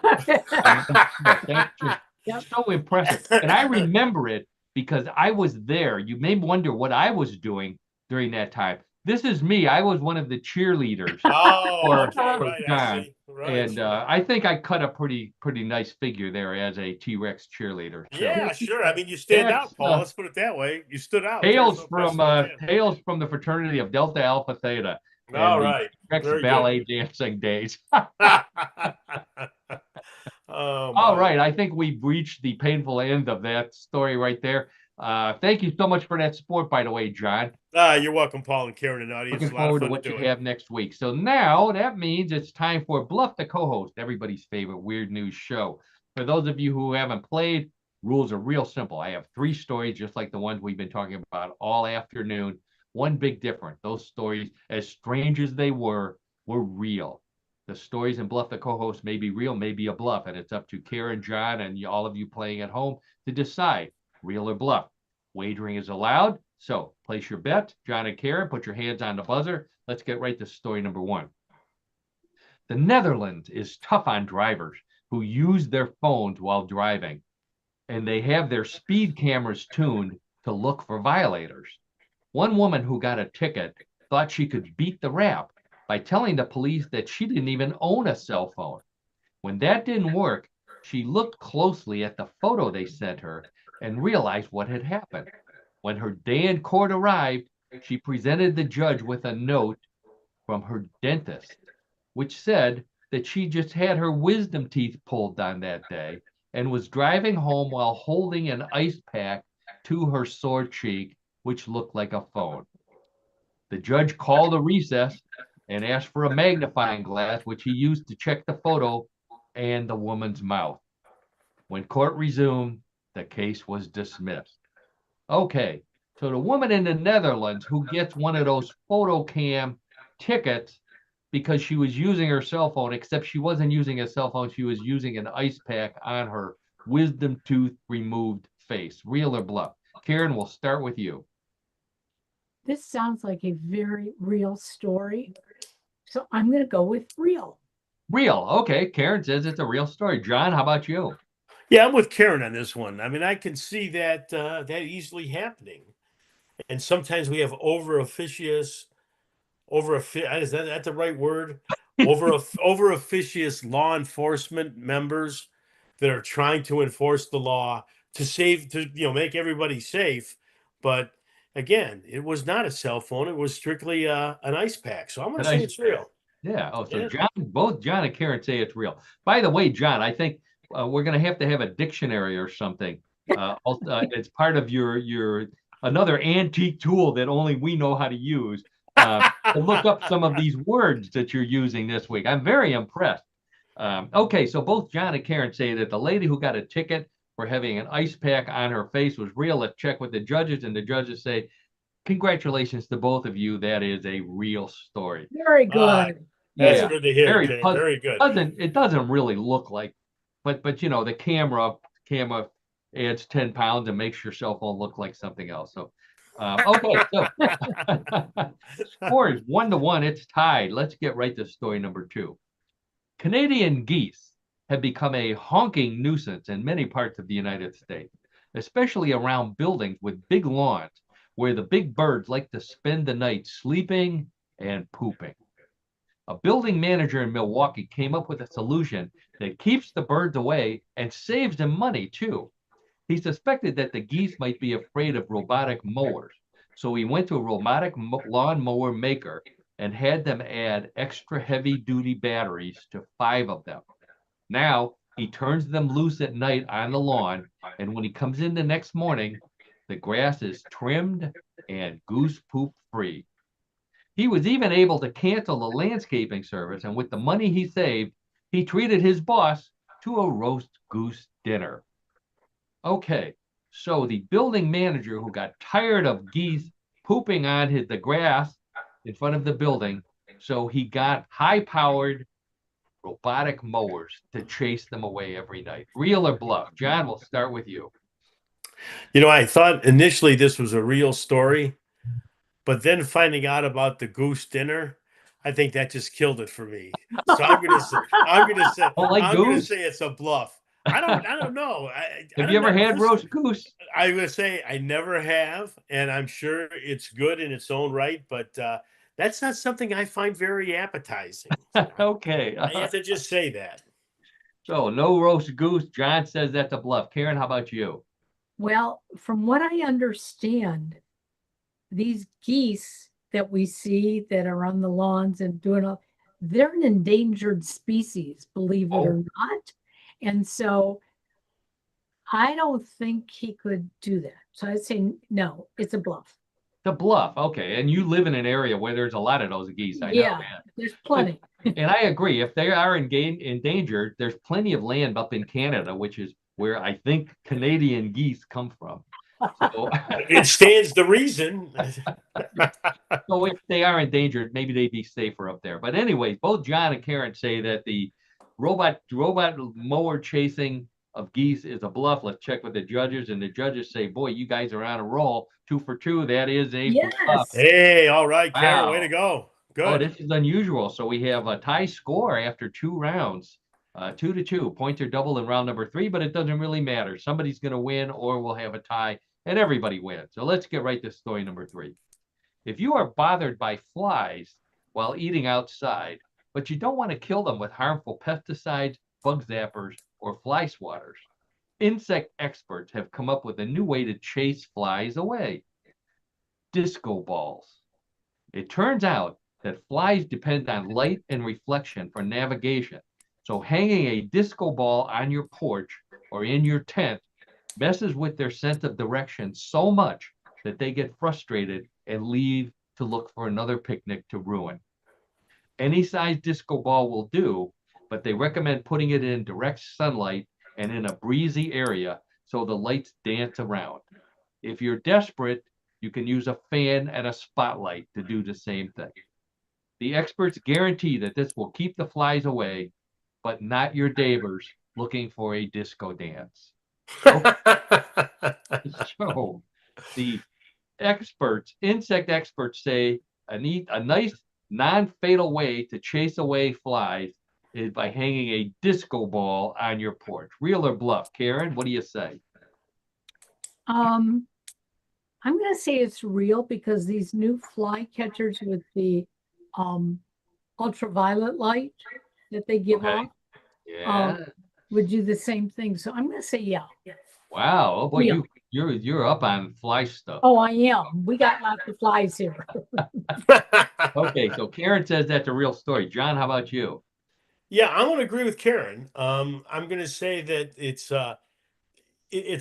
That's so impressive. And I remember it because I was there. You may wonder what I was doing during that time. This is me. I was one of the cheerleaders. Right. I see. Right. And I think I cut a pretty nice figure there as a T-Rex cheerleader. So, yeah, sure. I mean, you stand out, Paul. Let's put it that way. You stood out. Hails from the fraternity of Delta Alpha Theta. All right. T-Rex ballet dancing days. All right. I think we've reached the painful end of that story right there. Thank you so much for that sport, by the way, John. You're welcome, Paul and Karen and audience. Looking forward to what you have next week. So now that means it's time for Bluff the Co-host, everybody's favorite weird news show. For those of you who haven't played, rules are real simple. I have 3 stories, just like the ones we've been talking about all afternoon. One big difference. Those stories, as strange as they were real. The stories in Bluff the Co-host may be real, may be a bluff, and it's up to Karen, John, and all of you playing at home to decide, real or bluff. Wagering is allowed, so place your bet. John and Karen, put your hands on the buzzer. Let's get right to story number 1. The Netherlands is tough on drivers who use their phones while driving, and they have their speed cameras tuned to look for violators. One woman who got a ticket thought she could beat the rap by telling the police that she didn't even own a cell phone. When that didn't work, she looked closely at the photo they sent her and realized what had happened. When her day in court arrived, she presented the judge with a note from her dentist, which said that she just had her wisdom teeth pulled on that day and was driving home while holding an ice pack to her sore cheek, which looked like a phone. The judge called a recess and asked for a magnifying glass, which he used to check the photo and the woman's mouth. When court resumed, the case was dismissed. Okay, so the woman in the Netherlands who gets one of those photo cam tickets because she was using her cell phone, except she wasn't using a cell phone, she was using an ice pack on her wisdom tooth removed face. Real or bluff? Karen, we'll start with you. This sounds like a very real story, so I'm going to go with real. Real. Okay, Karen says it's a real story. John, how about you? Yeah, I'm with Karen on this one. I mean, I can see that easily happening. And sometimes we have is that the right word? over officious law enforcement members that are trying to enforce the law to make everybody safe. But again, it was not a cell phone. It was strictly an ice pack. So I'm going An to say ice it's real. Yeah. Oh, so Yeah. both John and Karen say it's real. By the way, John, I think we're going to have a dictionary or something. It's part of your another antique tool that only we know how to use to look up some of these words that you're using this week. I'm very impressed. Okay, so both John and Karen say that the lady who got a ticket for having an ice pack on her face was real. Let's check with the judges, and the judges say, congratulations to both of you. That is a real story. Very good. That's Yeah, good to hear, very Kay. Very good. It doesn't really look like, but the camera adds 10 pounds and makes your cell phone look like something else. So, okay, so score is 1-1. It's tied. Let's get right to story number 2. Canadian geese have become a honking nuisance in many parts of the United States, especially around buildings with big lawns where the big birds like to spend the night sleeping and pooping. A building manager in Milwaukee came up with a solution that keeps the birds away and saves them money too. He suspected that the geese might be afraid of robotic mowers, so he went to a robotic lawn mower maker and had them add extra heavy-duty batteries to 5 of them. Now he turns them loose at night on the lawn, and when he comes in the next morning, the grass is trimmed and goose poop free. He was even able to cancel the landscaping service, and with the money he saved, he treated his boss to a roast goose dinner. Okay, so the building manager who got tired of geese pooping on the grass in front of the building, so he got high-powered robotic mowers to chase them away every night. Real or bluff? John, we'll start with you. I thought initially this was a real story, but then finding out about the goose dinner, I think that just killed it for me. So I'm gonna Goose? say it's a bluff. I don't know. I Have you don't ever know. had roast goose? I'm gonna say I never have, and I'm sure it's good in its own right, but that's not something I find very appetizing. Okay. I have to just say that. So no roast goose. John says that's a bluff. Karen, how about you? Well, from what I understand, these geese that we see that are on the lawns and doing all, they're an endangered species, believe it or not. And so I don't think he could do that. So I'd say no, it's a bluff. The bluff. Okay. And you live in an area where there's a lot of those geese. I know. Yeah, there's plenty. And I agree. If they are endangered, there's plenty of land up in Canada, which is where I think Canadian geese come from. So, It stands to reason. so if they are endangered, maybe they'd be safer up there. But anyway, both John and Karen say that the robot mower chasing of geese is a bluff. Let's check with the judges, and the judges say, "Boy, you guys are on a roll. 2 for 2. That is a bluff." Yes. Hey, all right, Karen, Wow. way to go. Oh, Good. this is unusual. So we have a tie score after 2 rounds, 2-2. Points are double in round number 3, but it doesn't really matter. Somebody's going to win, or we'll have a tie, and everybody wins. So let's get right to story number 3. If you are bothered by flies while eating outside, but you don't want to kill them with harmful pesticides, bug zappers, or fly swatters, insect experts have come up with a new way to chase flies away: disco balls. It turns out that flies depend on light and reflection for navigation. So hanging a disco ball on your porch or in your tent messes with their sense of direction so much that they get frustrated and leave to look for another picnic to ruin. Any size disco ball will do, but they recommend putting it in direct sunlight and in a breezy area so the lights dance around. If you're desperate, you can use a fan and a spotlight to do the same thing. The experts guarantee that this will keep the flies away, but not your neighbors looking for a disco dance. So the insect experts say a nice non-fatal way to chase away flies is by hanging a disco ball on your porch. Real or bluff? Karen, what do you say? I'm going to say it's real because these new fly catchers with the ultraviolet light that they give Okay. off Yeah. would do the same thing. So I'm going to say yeah. Wow. Oh boy, Yeah. you're up on fly stuff. Oh, I am. We got lots of flies here. Okay, so Karen says that's a real story. John, how about you? Yeah, I'm going to agree with Karen. I'm going to say that it's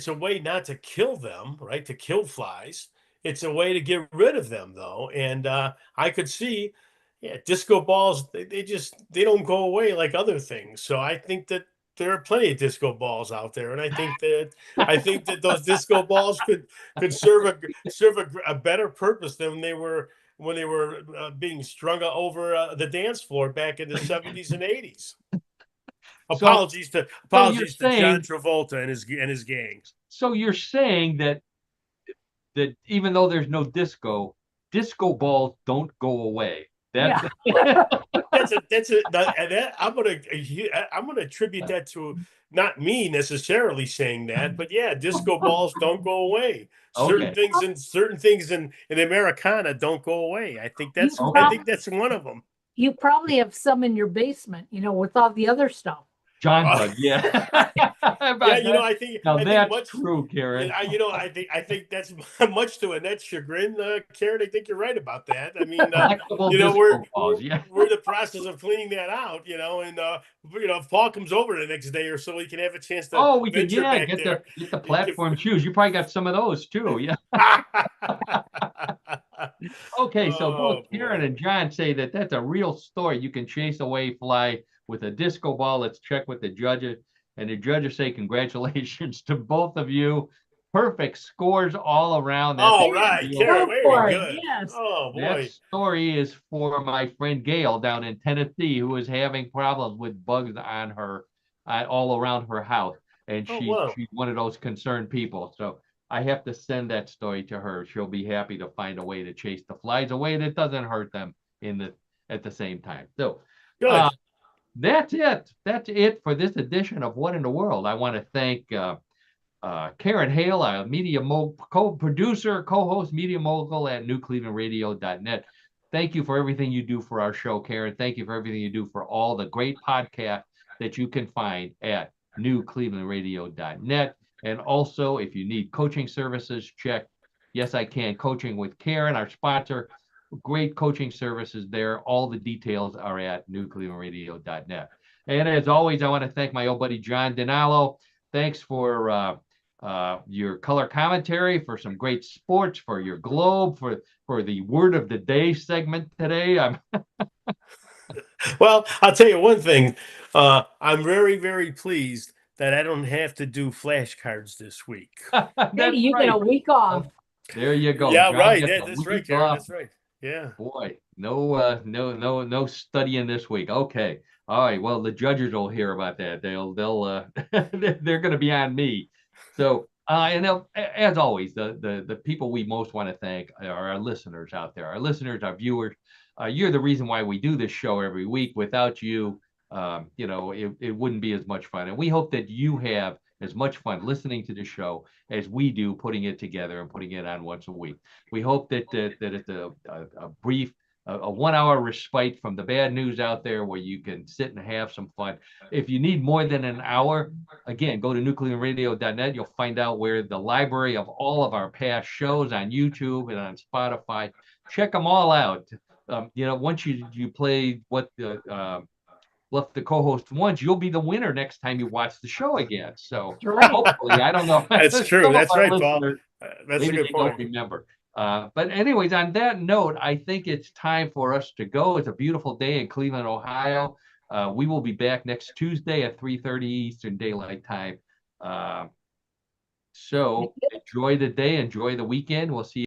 a way not to kill them, right? To kill flies. It's a way to get rid of them, though. And I could see, yeah, disco balls. They don't go away like other things. So I think that there are plenty of disco balls out there, and I think that those disco balls could serve a better purpose than they were when they were being strung over the dance floor back in the 70s and 80s. So, Apologies to so you're John saying, Travolta and his gang. so you're saying that even though there's no disco balls don't go away. That Yeah. I'm gonna attribute that to not me necessarily saying that, but yeah, disco balls don't go away. okay. Certain things in Americana don't go away. You I Okay. think that's one of them. You probably have some in your basement, with all the other stuff. John bug, yeah. Yeah, That- now I think that's much. true, Karen. I think that's much to Annette's chagrin, Karen. I think you're right about that. I mean, Collectible we're disco balls, yeah. we're in the process of cleaning that out, and if Paul comes over the next day or so, he can have a chance to Oh, we could, venture yeah, back get there. the platform shoes. You probably got some of those too, yeah. Okay, so both Oh Karen boy. and John say that that's a real story. You can chase away fly with a disco ball. Let's check with the judges. And the judges say congratulations to both of you. Perfect scores all around. That's a All big right, deal. Karen, Go very for it. good. Yes. Oh That boy. story is for my friend Gail down in Tennessee, who is having problems with bugs on her, all around her house. And Oh she's wow. one of those concerned people. So I have to send that story to her. She'll be happy to find a way to chase the flies away that doesn't hurt them at the same time. So Good. that's it. That's it for this edition of What in the World. I want to thank Karen Hale, a co-producer, co-host, media mogul at newclevelandradio.net. Thank you for everything you do for our show, Karen. Thank you for everything you do for all the great podcasts that you can find at newclevelandradio.net. And also, if you need coaching services, check Yes I Can Coaching with Karen, our sponsor. Great coaching services there. All the details are at newclevelandradio.net. And as always, I want to thank my old buddy John DiNallo. Thanks for your color commentary, for some great sports, for your globe, for the word of the day segment today. Well, I'll tell you one thing. I'm very, very pleased that I don't have to do flashcards this week. Hey, That's you get right. a week off. There you go. Yeah, John right. gets a That's right, week Karen. off. That's right. Yeah. Boy, no studying this week. Okay. All right. Well, the judges will hear about that. They'll they're going to be on me. So, and as always, the people we most want to thank are our listeners out there. Our listeners, our viewers. You're the reason why we do this show every week. Without you, it wouldn't be as much fun. And we hope that you have as much fun listening to the show as we do putting it together and putting it on once a week. We hope that it's a brief, a 1 hour respite from the bad news out there where you can sit and have some fun. If you need more than an hour, again, go to newclevelandradio.net. You'll find out where the library of all of our past shows on YouTube and on Spotify. Check them all out. Once you play what the co-host wants, you'll be the winner next time you watch the show again. So Right. hopefully, I don't know. That's true. Some of That's our right, Paul. listeners, That's a maybe good they don't point. remember. But anyways, on that note, I think it's time for us to go. It's a beautiful day in Cleveland, Ohio. We will be back next Tuesday at 3:30 Eastern Daylight Time. So enjoy the day, enjoy the weekend. We'll see you.